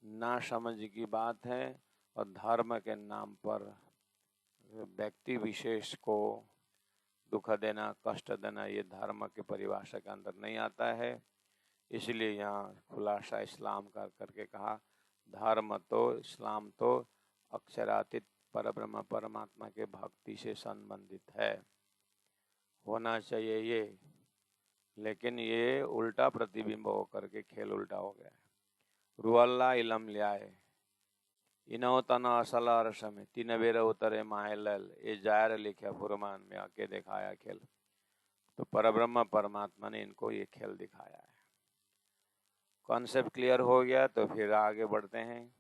ना समझ की बात है, और धर्म के नाम पर व्यक्ति विशेष को दुख देना, कष्ट देना, ये धर्म के परिभाषा के अंदर नहीं आता है। इसलिए यहाँ खुलासा इस्लाम का करके कहा, धर्म तो, इस्लाम तो अक्षरातीत परब्रह्म परमात्मा के भक्ति से संबंधित है, होना चाहिए ये। लेकिन ये उल्टा प्रतिबिंब होकर के खेल उल्टा हो गया है। रुअल्ला इलम लियाए इनो तना असला रसम 3 बेर उतरे माहेलल, ये जायर लिखे फुरमान में आके दिखाया खेल। तो परब्रह्म परमात्मा ने इनको ये खेल दिखाया है। कॉन्सेप्ट क्लियर हो गया तो फिर आगे बढ़ते हैं।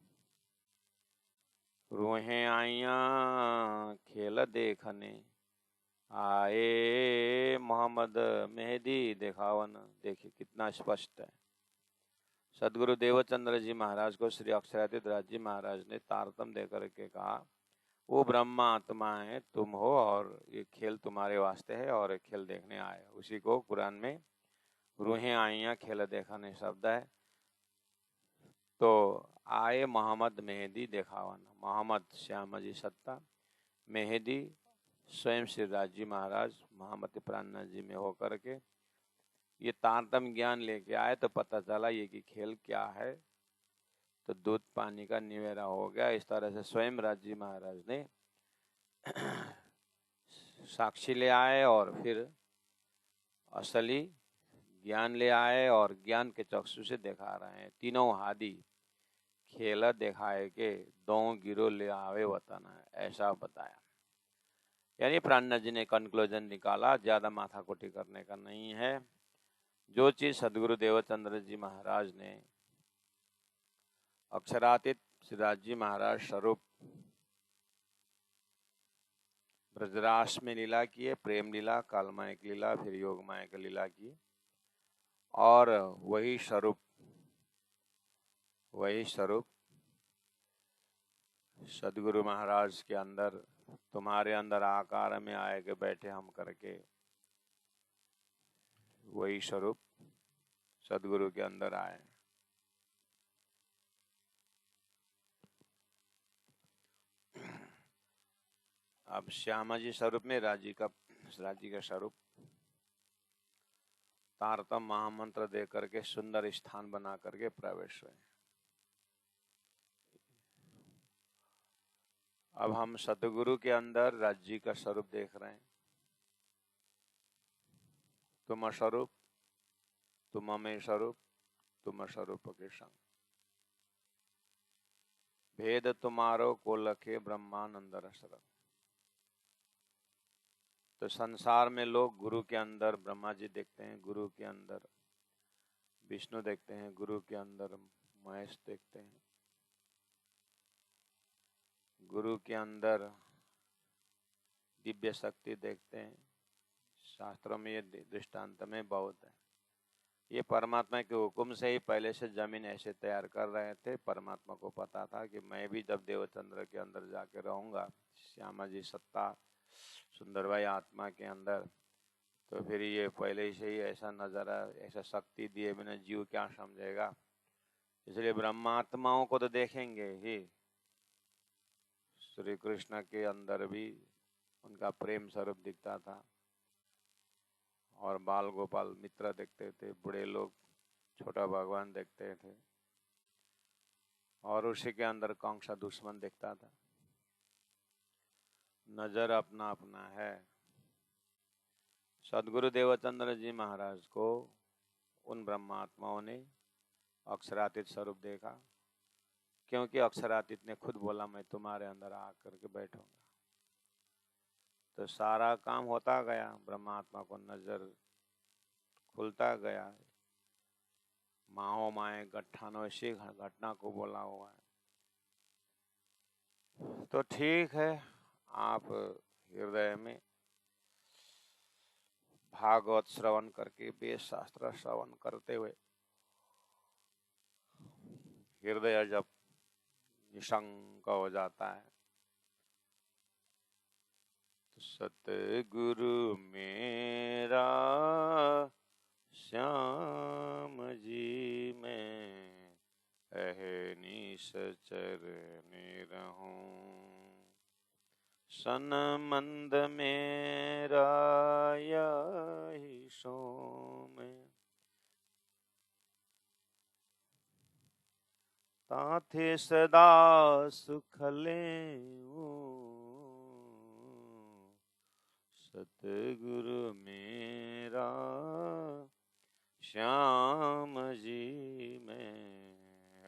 रूहें आइया खेल देखने, आए मोहम्मद मेहदी दिखावन। देखिए कितना स्पष्ट है। सदगुरु देवचंद्र जी महाराज को श्री अक्षरातीत राज जी महाराज ने तारतम देकर के कहा, वो ब्रह्मा आत्मा है, तुम हो, और ये खेल तुम्हारे वास्ते है और ये खेल देखने आए। उसी को कुरान में रूहें आइया खेल देखने शब्द है। तो आए मोहम्मद मेहदी दिखावन। मोहम्मद श्यामा जी सत्ता, मेहदी स्वयं श्री राज जी महाराज महामती प्राणनाथ जी में होकर के ये तारतम ज्ञान लेके आए। तो पता चला ये कि खेल क्या है। तो दूध पानी का निवेरा हो गया। इस तरह से स्वयं राज जी महाराज ने साक्षी ले आए और फिर असली ज्ञान ले आए और ज्ञान के चक्षु से दिखा रहे हैं। तीनों हादी खेल दिखाए के दो गिरो ले आवे वतन है, ऐसा बताया। यानी प्राणनाथ जी ने कंक्लूजन निकाला, ज्यादा माथाकुटी करने का नहीं है। जो चीज सदगुरु देवचंद्र जी महाराज ने अक्षरातीत श्रीराज जी महाराज स्वरूप ब्रजरास में लीला की है, प्रेम लीला, कालमायक लीला, फिर योगमायक लीला की, और वही स्वरूप सदगुरु महाराज के अंदर, तुम्हारे अंदर आकार में आए के बैठे हम करके, वही स्वरूप सदगुरु के अंदर आए। अब श्यामा जी स्वरूप में राजी का स्वरूप तारतम महामंत्र दे करके सुंदर स्थान बना करके प्रवेश हुए। अब हम सतगुरु के अंदर राज्य का स्वरूप देख रहे हैं। तुम स्वरूप, तुम में स्वरूप, तुम स्वरूप के संग, भेद तुम्हारो को लखे ब्रह्मानंद रसरंग। तो संसार में लोग गुरु के अंदर ब्रह्मा जी देखते हैं, गुरु के अंदर विष्णु देखते हैं, गुरु के अंदर महेश देखते हैं, गुरु के अंदर दिव्य शक्ति देखते हैं। शास्त्रों में ये दृष्टांत में बहुत है। ये परमात्मा के हुक्म से ही पहले से जमीन ऐसे तैयार कर रहे थे। परमात्मा को पता था कि मैं भी जब देवचंद्र के अंदर जाके रहूंगा, श्यामा जी सत्ता, सुंदर भाई आत्मा के अंदर, तो फिर ये पहले से ही ऐसा नजारा, ऐसा शक्ति दिए बिना जीव क्या समझेगा। इसलिए ब्रह्मात्माओं को तो देखेंगे ही। श्री कृष्ण के अंदर भी उनका प्रेम स्वरूप दिखता था, और बाल गोपाल मित्र देखते थे, बूढ़े लोग छोटा भगवान देखते थे, और उसी के अंदर कंसा दुश्मन दिखता था। नजर अपना अपना है। सदगुरु देवचंद्र जी महाराज को उन ब्रह्मात्माओं ने अक्षरातीत स्वरूप देखा, क्योंकि अक्षरातीत ने खुद बोला मैं तुम्हारे अंदर आकर के बैठूंगा। तो सारा काम होता गया, ब्रह्मात्मा को नजर खुलता गया। माओ माए गठानो, इसी घटना को बोला हुआ है। तो ठीक है, आप हृदय में भागवत श्रवण करके, वेद शास्त्र श्रवण करते हुए हृदय जब निशंक हो जाता है, तो सतगुरु मेरा श्याम जी में अहनिश चरने रहूं। सनमंद मेरा यही सोम, ताथे सदा सुख लेऊं। सतगुरु मेरा श्याम जी में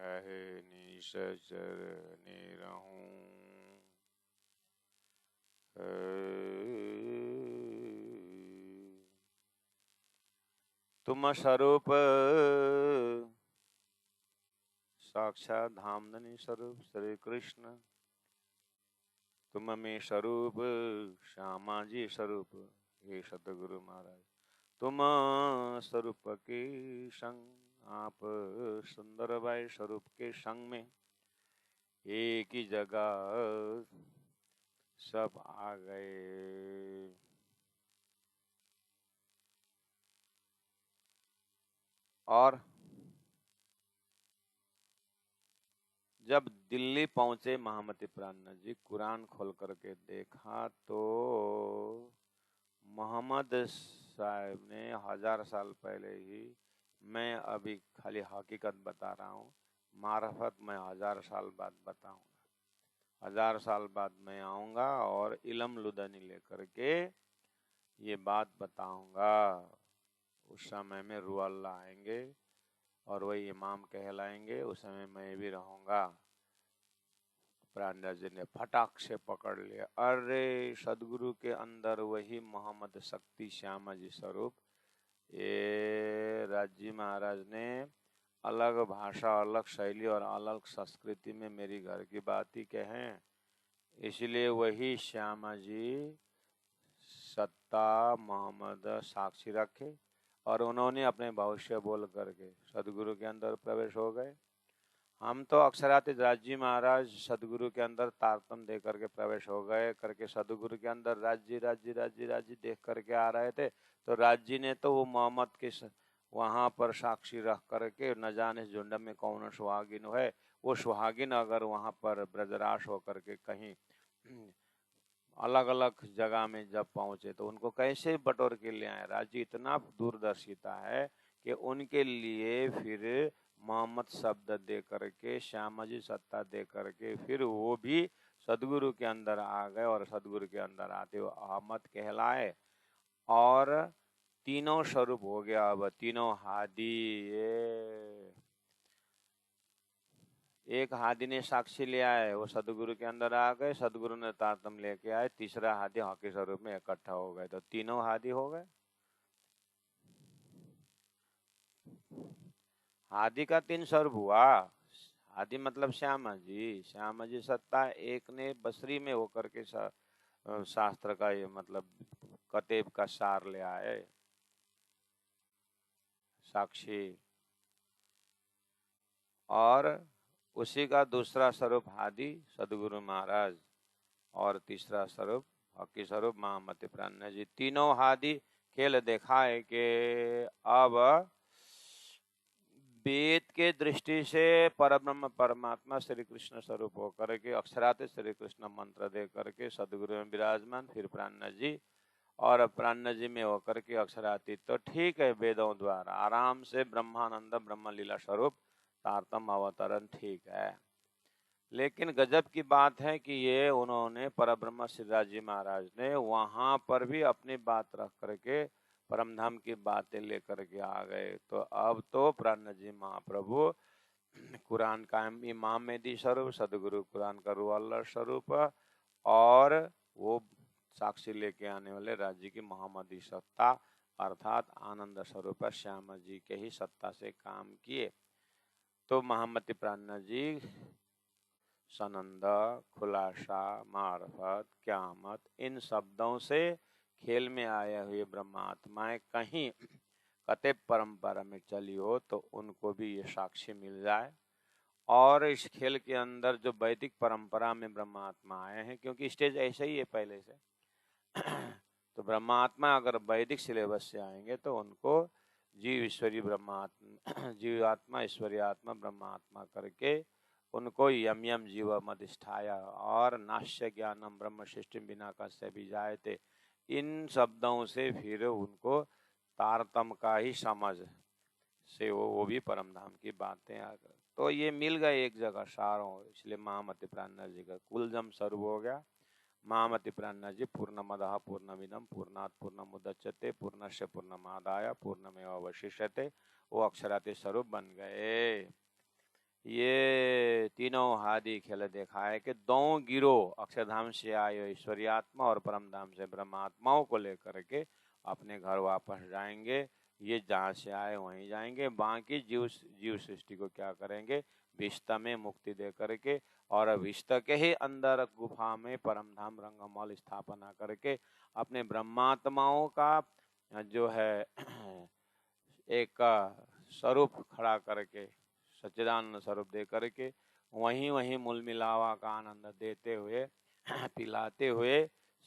अहनिश चरने रहूं। तुम स्वरूप साक्षात धामधनी स्वरूप श्री कृष्ण, तुम में स्वरूप श्यामा जी स्वरूप हे सतगुरु महाराज। तुम स्वरूप के संग, आप सुंदर भाई स्वरूप के संग में एक ही जगह सब आ गए। और जब दिल्ली पहुंचे महामती प्राणनाथ जी, कुरान खोल करके देखा तो मोहम्मद साहब ने 1000 साल पहले ही, मैं अभी खाली हकीकत बता रहा हूँ, मार्फत मैं 1000 साल बाद बताऊंगा। 1000 साल बाद मैं आऊंगा और इल्म लुदनी लेकर के ये बात बताऊंगा। उस समय में रूह अल्लाह आएंगे और वही इमाम कहलाएंगे, उस समय मैं भी रहूंगा। प्राणनाथ जी ने फटाक से पकड़ लिया, अरे सदगुरु के अंदर वही मोहम्मद शक्ति श्यामा जी स्वरूप। ये राजी महाराज ने अलग भाषा, अलग शैली और अलग संस्कृति में मेरी घर की बात ही कहें, इसलिए वही श्यामा जी सत्ता मोहम्मद साक्षी रखे, और उन्होंने अपने भविष्य बोल करके सदगुरु के अंदर प्रवेश हो गए। हम तो अक्षरातीत राज्य महाराज सदगुरु के अंदर तारतम दे करके प्रवेश हो गए करके सदगुरु के अंदर राज्य राज्य राज्य राज्य देख करके आ रहे थे। तो राज्य ने तो वो मोहम्मद के वहां पर साक्षी रख करके, न जाने झुंड में कौन सुहागिन है, वो सुहागिन अगर वहां पर ब्रजराश होकर के कहीं अलग अलग जगह में जब पहुंचे तो उनको कैसे बटोर के ले आए। राज्य इतना दूरदर्शिता है कि उनके लिए फिर मोहम्मद शब्द दे करके, श्यामा जी सत्ता दे करके, फिर वो भी सदगुरु के अंदर आ गए और सदगुरु के अंदर आते हुए अहमद कहलाए और तीनों स्वरूप हो गया। अब तीनों हादी, ये एक हादी ने साक्षी ले आए, वो सदगुरु के अंदर आ गए, सदगुरु ने तारतम लेके आए, तीसरा हादी हकी स्वरूप में इकट्ठा हो गए, तो तीनों हादी हो गए। हादी का तीन स्वरूप हुआ। हादी मतलब श्यामा जी, श्यामा जी सत्ता एक ने बसरी में होकर के शास्त्र का ये मतलब कतेब का सार ले आए, साक्षी, और उसी का दूसरा स्वरूप हादी सदगुरु महाराज और तीसरा स्वरूप हकी स्वरूप महामति प्राण जी। तीनों हादी खेल देखा है कि अब वेद के दृष्टि से परब्रह्म परमात्मा श्री कृष्ण स्वरूप होकर के अक्षरात श्री कृष्ण मंत्र दे करके सदगुरु में विराजमान, फिर प्राण जी और प्राण जी में होकर के अक्षरातीत, तो ठीक है, वेदों द्वारा आराम से ब्रह्मानंद ब्रह्म लीला स्वरूप तारतम अवतरण ठीक है। लेकिन गजब की बात है कि ये उन्होंने परब्रह्म सिद्धराज जी महाराज ने वहां पर भी अपनी बात रख करके परमधाम की बातें लेकर के आ गए। तो अब तो प्राण जी महाप्रभु कुरान का इमाम मेदी स्वरूप, सदगुरु कुरान का रूह अल्लाह स्वरूप, और वो साक्षी लेके आने वाले राज्य की मोहम्मदी सत्ता अर्थात आनंद स्वरूप श्यामा जी के ही सत्ता से काम किए। तो मोहम्मदी प्राण जी सनंद, खुलासा, मार्फत, क्यामत, इन शब्दों से खेल में आए हुए ब्रह्मात्माएं कहीं कते परंपरा में चली हो तो उनको भी ये साक्षी मिल जाए। और इस खेल के अंदर जो वैदिक परंपरा में ब्रह्मात्मा आए हैं, क्योंकि स्टेज ऐसा ही है पहले से तो ब्रह्मात्मा अगर वैदिक सिलेबस से आएंगे तो उनको जीव ईश्वरी ब्रह्मात्मा जीवात्मा ईश्वरी आत्मा ब्रह्मात्मा करके उनको यम यम जीव मधिष्ठाया और नाश्य ज्ञानम ब्रह्म सृष्टि बिना कस्य भी जाए थे, इन शब्दों से फिर उनको तारतम का ही समझ से वो भी परम धाम की बातें आकर, तो ये मिल गए एक जगह सारों। इसलिए महामति प्राण जी का कुलजम स्वरूप हो गया। महामति प्राण जी पूर्णमदः पूर्णमिदं पूर्णात् पूर्णमुदच्यते पूर्णस्य पूर्णमादाय पूर्णमेवावशिष्यते, वो अक्षराति स्वरूप बन गए। ये तीनों हादी खेल देखा है कि दो गिरोह अक्षरधाम से आए ईश्वरी आत्मा और परम धाम से ब्रह्मात्माओं को लेकर के अपने घर वापस जाएंगे। ये जहाँ से आए वहीं जाएंगे, बाकी जीव सृष्टि को क्या करेंगे, विष्ट में मुक्ति दे करके और विष्ट के ही अंदर गुफा में परम धाम रंगमौल स्थापना करके अपने ब्रह्मात्माओं का जो है एक स्वरूप खड़ा करके सच्चिदानंद स्वरूप दे करके वहीं वहीं मूल मिलावा का आनंद देते हुए पिलाते हुए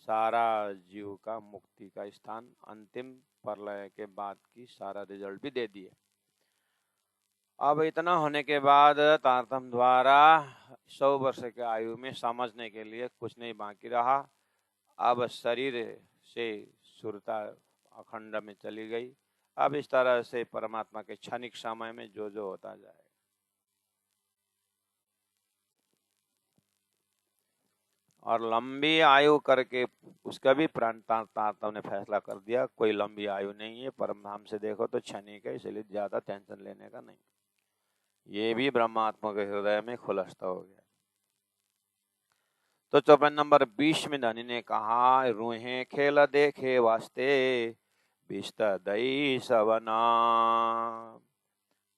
सारा जीव का मुक्ति का स्थान अंतिम प्रलय के बाद की सारा रिजल्ट भी दे दिए। अब इतना होने के बाद तारतम द्वारा 100 वर्ष के आयु में समझने के लिए कुछ नहीं बाकी रहा। अब शरीर से सुरता अखंड में चली गई। अब इस तरह से परमात्मा के क्षणिक समय में जो जो होता जाए। और लंबी आयु करके उसका भी प्राण तारतम ने फैसला कर दिया, कोई लंबी आयु नहीं है, परम धाम से देखो तो क्षणिक है, इसलिए ज्यादा टेंशन लेने का नहीं। ये भी ब्रह्मात्मा के हृदय में खुलस्ता हो गया। तो चौपाई नंबर 20 में धनी ने कहा, रूहें खेल देखे वास्ते बिस्त दई सवना।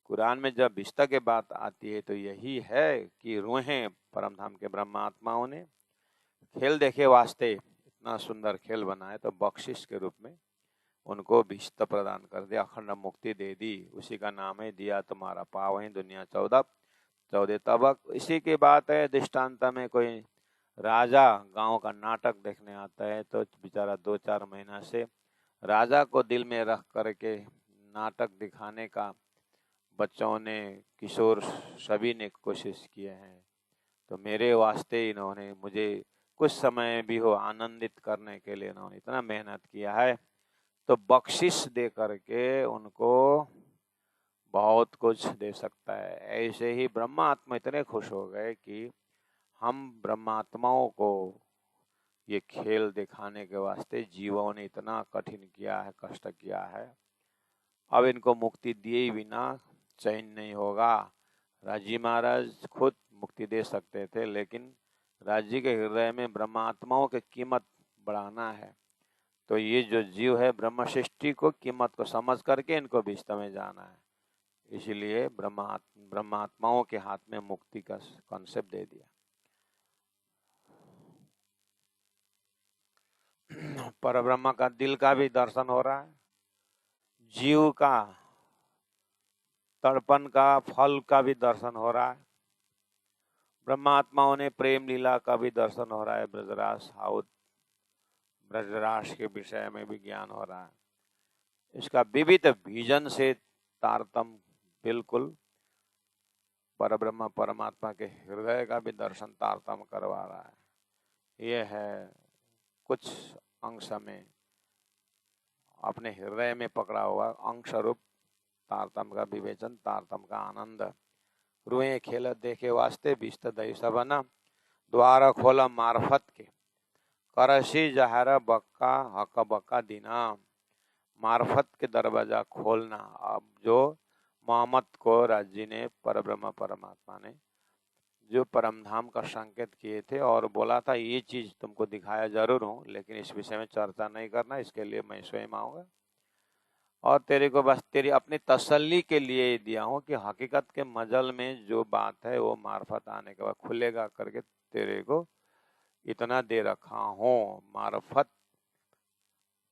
कुरान में जब बिस्त के बात आती है तो यही है कि रूहें परम धाम के ब्रह्मात्माओं ने खेल देखे वास्ते इतना सुंदर खेल बनाए तो बख्शिश के रूप में उनको भिष्ट प्रदान कर दिया, अखंड मुक्ति दे दी। उसी का नाम है दिया तुम्हारा पावही दुनिया 14 तबक। इसी की बात है, दृष्टांत में कोई राजा गांव का नाटक देखने आता है तो बेचारा 2-4 महीना से राजा को दिल में रख करके नाटक दिखाने का बच्चों ने, किशोर सभी ने कोशिश किए हैं। तो मेरे वास्ते इन्होंने मुझे कुछ समय भी हो आनंदित करने के लिए उन्होंने इतना मेहनत किया है, तो बख्शिश दे करके उनको बहुत कुछ दे सकता है। ऐसे ही ब्रह्मात्मा इतने खुश हो गए कि हम ब्रह्मात्माओं को ये खेल दिखाने के वास्ते जीवों ने इतना कठिन किया है, कष्ट किया है, अब इनको मुक्ति दिए बिना चैन नहीं होगा। राजी महाराज खुद मुक्ति दे सकते थे, लेकिन राजी के हृदय में ब्रह्मात्माओं की कीमत बढ़ाना है, तो ये जो जीव है ब्रह्म सृष्टि को कीमत को समझ करके इनको विस्त में जाना है, इसीलिए ब्रह्मात्माओं के हाथ में मुक्ति का कॉन्सेप्ट दे दिया। परब्रह्म का दिल का भी दर्शन हो रहा है, जीव का तड़पन का फल का भी दर्शन हो रहा है, ब्रह्मात्माओं ने प्रेम लीला का भी दर्शन हो रहा है, ब्रजराज के विषय में भी ज्ञान हो रहा है। इसका विविध विजन से तारतम्य बिल्कुल परब्रह्म परमात्मा के हृदय का भी दर्शन तारतम्य करवा रहा है। यह है कुछ अंश में अपने हृदय में पकड़ा हुआ अंश रूप तारतम्य का विवेचन, तारतम्य का आनंद। रुए खेल देखे वास्ते बिस्त दही सबना, द्वार खोला मार्फत के करसी जहर बक्का हक बक्का दीना। मार्फत के दरवाजा खोलना। अब जो मोहम्मद को राजी ने परब्रह्म परमात्मा ने जो परमधाम का संकेत किए थे और बोला था ये चीज तुमको दिखाया जरूर हूँ, लेकिन इस विषय में चर्चा नहीं करना, इसके लिए मैं स्वयं आऊंगा और तेरे को बस तेरी अपनी तसल्ली के लिए दिया हूँ कि हकीकत के मजल में जो बात है वो मार्फत आने के बाद खुलेगा करके तेरे को इतना दे रखा हूँ। मार्फत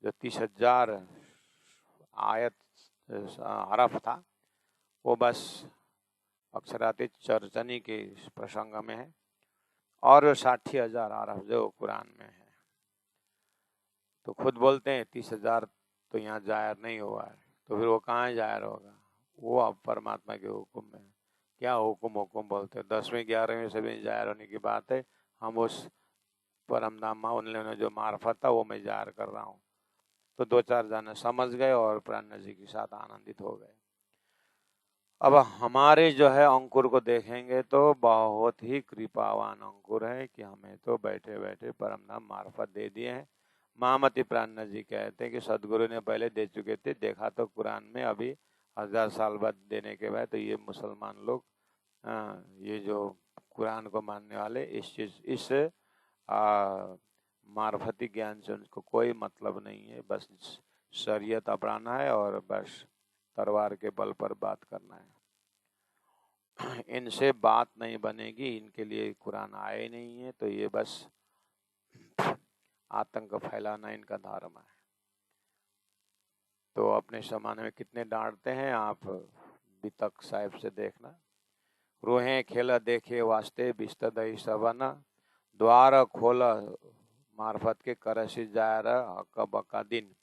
जो 30,000 आयत हरफ था वो बस अक्षरातीत चर्चनी के प्रसंग में है, और 60,000 हरफ जो कुरान में है। तो खुद बोलते हैं 30,000 तो यहाँ जाहिर नहीं हुआ है, तो फिर वो कहाँ जाहिर होगा? वो अब परमात्मा के हुक्म में। क्या हुक्म बोलते हैं, 10वीं 11वीं से भी जाहिर होने की बात है। हम उस परमधाम उन्होंने जो मार्फत था वो मैं जाहिर कर रहा हूँ। तो 2-4 जने समझ गए और प्राण जी के साथ आनंदित हो गए। अब हमारे जो है अंकुर को देखेंगे तो बहुत ही कृपावान अंकुर है कि हमें तो बैठे बैठे परमधाम मार्फत दे दिए हैं। महामती प्राण जी कहते हैं कि सदगुरु ने पहले दे चुके थे, देखा तो कुरान में अभी 1000 साल बाद देने के बाद तो ये मुसलमान लोग ये जो कुरान को मानने वाले इस मार्फती ज्ञान से उनको कोई मतलब नहीं है, बस शरीयत अपनाना है और बस तलवार के बल पर बात करना है। इनसे बात नहीं बनेगी, इनके लिए कुरान आए नहीं है, तो ये बस आतंक फैलाना इनका धर्म है। तो अपने जमाने में कितने डांटते हैं आप बितक साहिब से देखना। रोहे खेला देखे वास्ते बिस्त दही सबना, द्वार खोला मार्फत के करसी जायर हक बका दिन।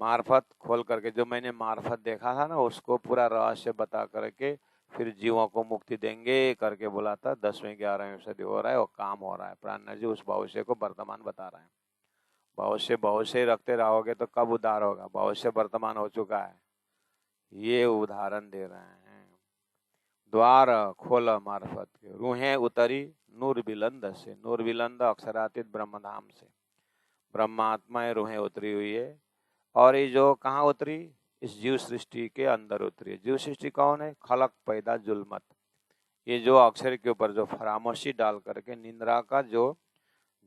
मार्फत खोल करके जो मैंने मार्फत देखा था ना उसको पूरा रहस्य बता करके फिर जीवों को मुक्ति देंगे करके बोला था। 10वीं 11वीं सदी हो रहा है और काम हो रहा है। प्राण जी उस भविष्य को वर्तमान बता रहे हैं। भविष्य रखते रहोगे तो कब उद्धार होगा? भविष्य वर्तमान हो चुका है, ये उदाहरण दे रहे हैं। द्वार खोला मार्फत के, रूहें उतरी नूर बिलंद से। नूर बिलंद अक्षरातीत ब्रह्मधाम से ब्रह्मात्माएं रूहें उतरी हुई है। और ये जो कहाँ उतरी? इस जीव सृष्टि के अंदर उतरी है। जीव सृष्टि कौन है? खलक पैदा जुल्मत। ये जो अक्षर के ऊपर जो फरामोशी डाल करके निंद्रा का जो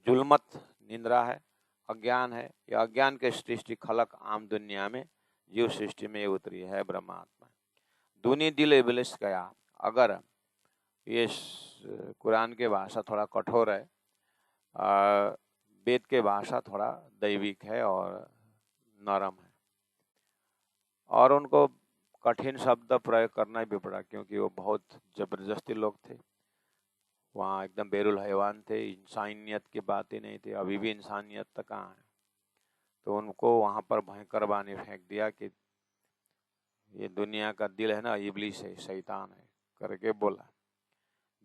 जुल्मत निंद्रा है, अज्ञान है, ये अज्ञान के सृष्टि खलक आम दुनिया में जीव सृष्टि में उतरी है ब्रह्मात्मा। दुनी दिल इबलिस गया। अगर ये कुरान के भाषा थोड़ा कठोर है, वेद के भाषा थोड़ा दैविक है और नरम है, और उनको कठिन शब्द प्रयोग करना भी पड़ा क्योंकि वो बहुत जबरदस्ती लोग थे। वहाँ एकदम बेरुल हैवान थे, इंसानियत की बात ही नहीं थी। अभी भी इंसानियत तक कहाँ है? तो उनको वहाँ पर भयंकर बानी फेंक दिया कि ये दुनिया का दिल है ना, इबलीस है, शैतान है करके बोला।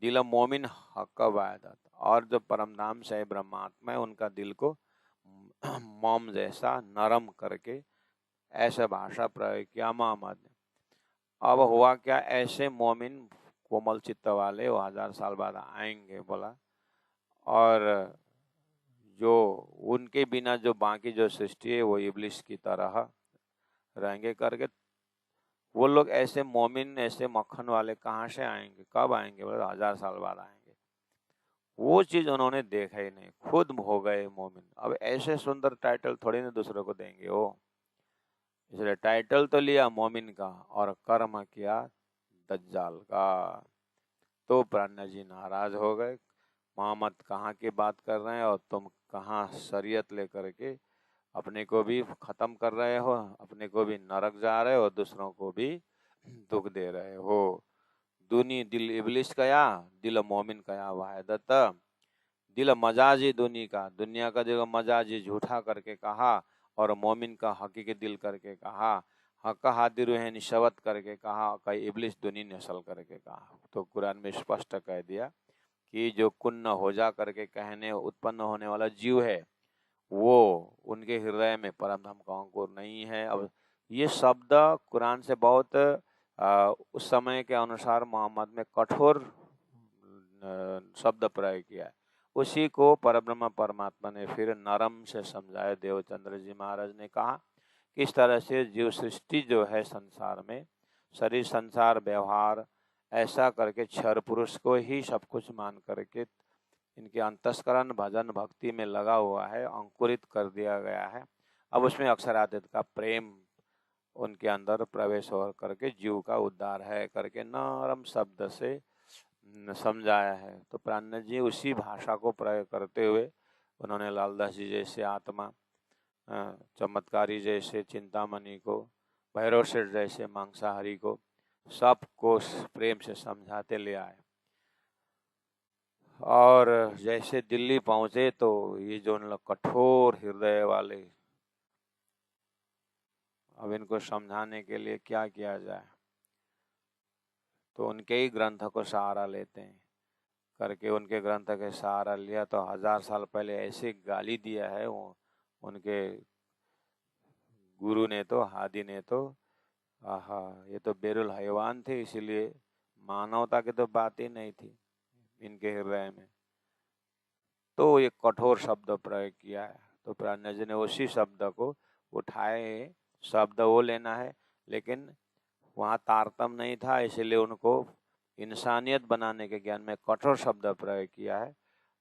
दिल मोमिन हक वायदत, और जो परमधाम से ब्रह्मात्मा है उनका दिल को मोम जैसा नरम करके ऐसा भाषा प्रयोग किया मोहम्मद ने। अब हुआ क्या, ऐसे मोमिन कोमल चित्त वाले वो 1000 साल बाद आएंगे बोला, और जो उनके बिना जो बाकी जो सृष्टि है वो इब्लिस की तरह रहेंगे करके। वो लोग ऐसे मोमिन ऐसे मक्खन वाले कहाँ से आएंगे, कब आएंगे, बोले 1000 साल बाद आएंगे। वो चीज उन्होंने देखा ही नहीं, खुद हो गए मोमिन। अब ऐसे सुंदर टाइटल थोड़ी ना दूसरों को देंगे वो, इसलिए टाइटल तो लिया मोमिन का और कर्म किया दज्जाल का। तो प्राणा जी नाराज हो गए, मोहम्मद कहाँ की बात कर रहे हैं और तुम कहाँ शरीयत लेकर के अपने को भी खत्म कर रहे हो, अपने को भी नरक जा रहे हो, दूसरों को भी दुख दे रहे हो। दुनी दिल इबलिस कया, दिल मोमिन कया वाहिदत। दिल मजाजी दुनिया का जो मजाजी झूठा करके कहा, और मोमिन का हकीकी दिल करके कहा, हक हादिर है शबत करके कहा, कई इबलिस दुनी नसल करके कहा। तो कुरान में स्पष्ट कह दिया कि जो कुन्न हो जा करके कहने उत्पन्न होने वाला जीव है, वो उनके हृदय में परम धाम का अंकुर नहीं है। अब ये शब्द कुरान से बहुत उस समय के अनुसार मोहम्मद में कठोर शब्द प्रयोग किया है। उसी को परब्रह्म परमात्मा ने फिर नरम से समझाया। देवचंद्र जी महाराज ने कहा किस तरह से जीव सृष्टि जो है संसार में, शरीर संसार व्यवहार ऐसा करके क्षर पुरुष को ही सब कुछ मान करके इनके अंतस्करण भजन भक्ति में लगा हुआ है, अंकुरित कर दिया गया है। अब उसमें अक्षरातीत का प्रेम उनके अंदर प्रवेश हो करके जीव का उद्धार है करके नरम शब्द से समझाया है। तो प्राण जी उसी भाषा को प्रयोग करते हुए उन्होंने लालदास जी जैसे आत्मा, चमत्कारी जैसे चिंतामणि को, भैरव सेठ जैसे मांसाहारी को, सबको प्रेम से समझाते ले आए। और जैसे दिल्ली पहुंचे तो ये जो लोग कठोर हृदय वाले, अब इनको समझाने के लिए क्या किया जाए, तो उनके ही ग्रंथ को सहारा लेते हैं करके उनके ग्रंथ के सहारा लिया। तो 1000 साल पहले ऐसे गाली दिया है वो उनके गुरु ने, तो हादी ने तो, आहा ये तो बेरुल हैवान थे, इसीलिए मानवता की तो बात ही नहीं थी इनके हृदय में। तो ये कठोर शब्द प्रयोग किया है। तो प्राण जी ने उसी शब्द को उठाए, शब्द वो लेना है, लेकिन वहाँ तारतम नहीं था, इसलिए उनको इंसानियत बनाने के ज्ञान में कठोर शब्द प्रयोग किया है।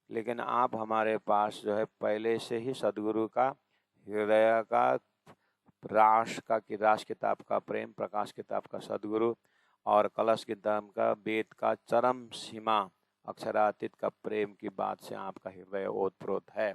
लेकिन आप हमारे पास जो है पहले से ही सदगुरु का हृदय का रास किताब का प्रेम, प्रकाश किताब का सदगुरु, और कलश किताब का वेद का चरम सीमा अक्षरातीत का प्रेम की बात से आपका हृदय ओतप्रोत है।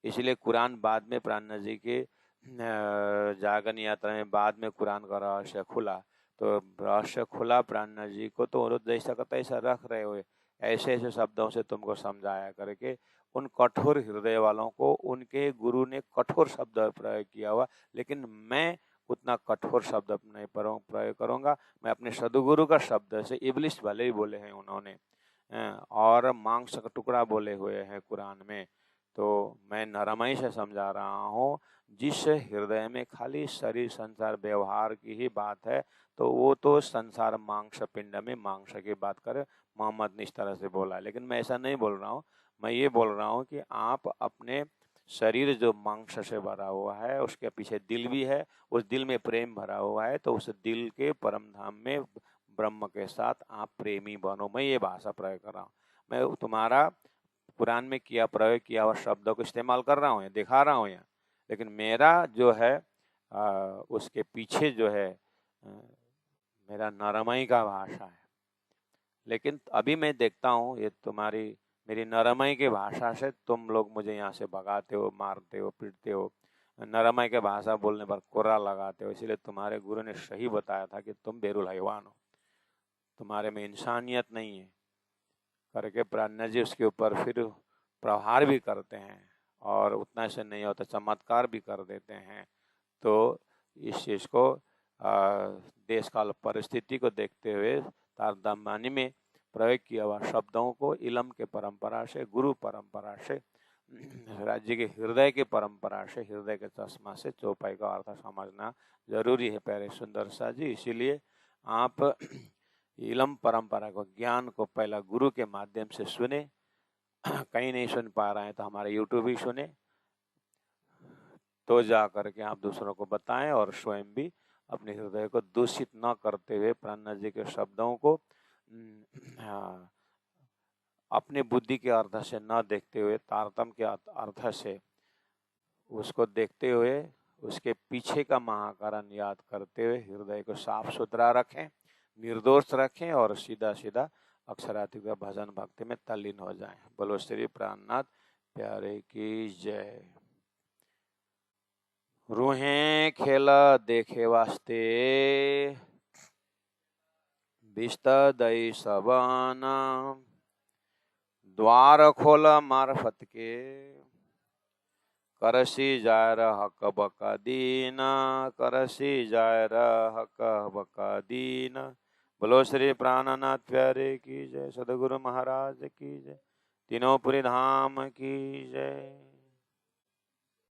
इसलिए कुरान बाद में प्राण जी के जागरण यात्रा में बाद में कुरान का रहस्य खुला। तो रहस्य खुला प्राण जी को, तो जैसा का तैसा रख रहे हुए ऐसे ऐसे शब्दों से तुमको समझाया करके उन कठोर हृदय वालों को उनके गुरु ने कठोर शब्द प्रयोग किया हुआ, लेकिन मैं उतना कठोर शब्द नहीं प्रयोग करूंगा। मैं अपने सदगुरु का शब्द से, इबलिस भले ही बोले हैं उन्होंने और मांस का टुकड़ा बोले हुए हैं कुरान में, तो मैं नरमाई से समझा रहा हूँ। जिस हृदय में खाली शरीर संसार व्यवहार की ही बात है, तो वो तो संसार मांस पिंड में मांस की बात करे। मोहम्मद ने इस तरह से बोला है, लेकिन मैं ऐसा नहीं बोल रहा हूँ। मैं ये बोल रहा हूँ कि आप अपने शरीर जो मांस से भरा हुआ है, उसके पीछे दिल भी है, उस दिल में प्रेम भरा हुआ है, तो उस दिल के परम धाम में ब्रह्म के साथ आप प्रेमी बनो। मैं ये भाषा प्रयोग कर रहा हूँ। मैं तुम्हारा कुरान में किया प्रयोग किया हुआ शब्दों को इस्तेमाल कर रहा हूँ, दिखा रहा हूँ यहाँ, लेकिन मेरा जो है उसके पीछे जो है मेरा नरमई का भाषा है। लेकिन अभी मैं देखता हूँ ये तुम्हारी मेरी नरमई की भाषा से तुम लोग मुझे यहाँ से भगाते हो, मारते हो, पीटते हो, नरमई के भाषा बोलने पर कोरा लगाते हो। इसलिए तुम्हारे गुरु ने सही बताया था कि तुम बेरुल हैवान हो, तुम्हारे में इंसानियत नहीं है करके प्राण जी उसके ऊपर फिर प्रहार भी करते हैं, और उतना से नहीं होता चमत्कार भी कर देते हैं। तो इस चीज़ को देश काल परिस्थिति को देखते हुए तारतम्यानी में प्रयोग किया हुआ शब्दों को इलम के परंपरा से, गुरु परंपरा से, राज्य के हृदय की परंपरा से, हृदय के चश्मा से चौपाई का अर्थ समझना जरूरी है प्यारे सुंदर सा जी। इसीलिए आप इलम परंपरा को, ज्ञान को पहला गुरु के माध्यम से सुने। कहीं नहीं सुन पा रहे हैं तो हमारे यूट्यूब ही सुने, तो जा करके आप दूसरों को बताएं और स्वयं भी अपने हृदय को दूषित न करते हुए प्राणनाथ जी के शब्दों को अपनी बुद्धि के अर्थ से न देखते हुए, तारतम के अर्थ से उसको देखते हुए, उसके पीछे का महाकारण याद करते हुए हृदय को साफ सुथरा रखें, निर्दोष रखें और सीधा सीधा अक्षरार्थिक भजन भक्ति में तल्लीन हो जाएं। बोलो श्री प्राणनाथ प्यारे की जय। रूहें खेला देखे वास्ते, बिस्त दई सबना, द्वार खोला मार्फत के, करसी जायर हक बका दीना, करसी जायर हक बका दीना। बोलो श्री प्राणनाथ प्यारे की जय। सदगुरु महाराज की जय। तीनों पुरी धाम की जय।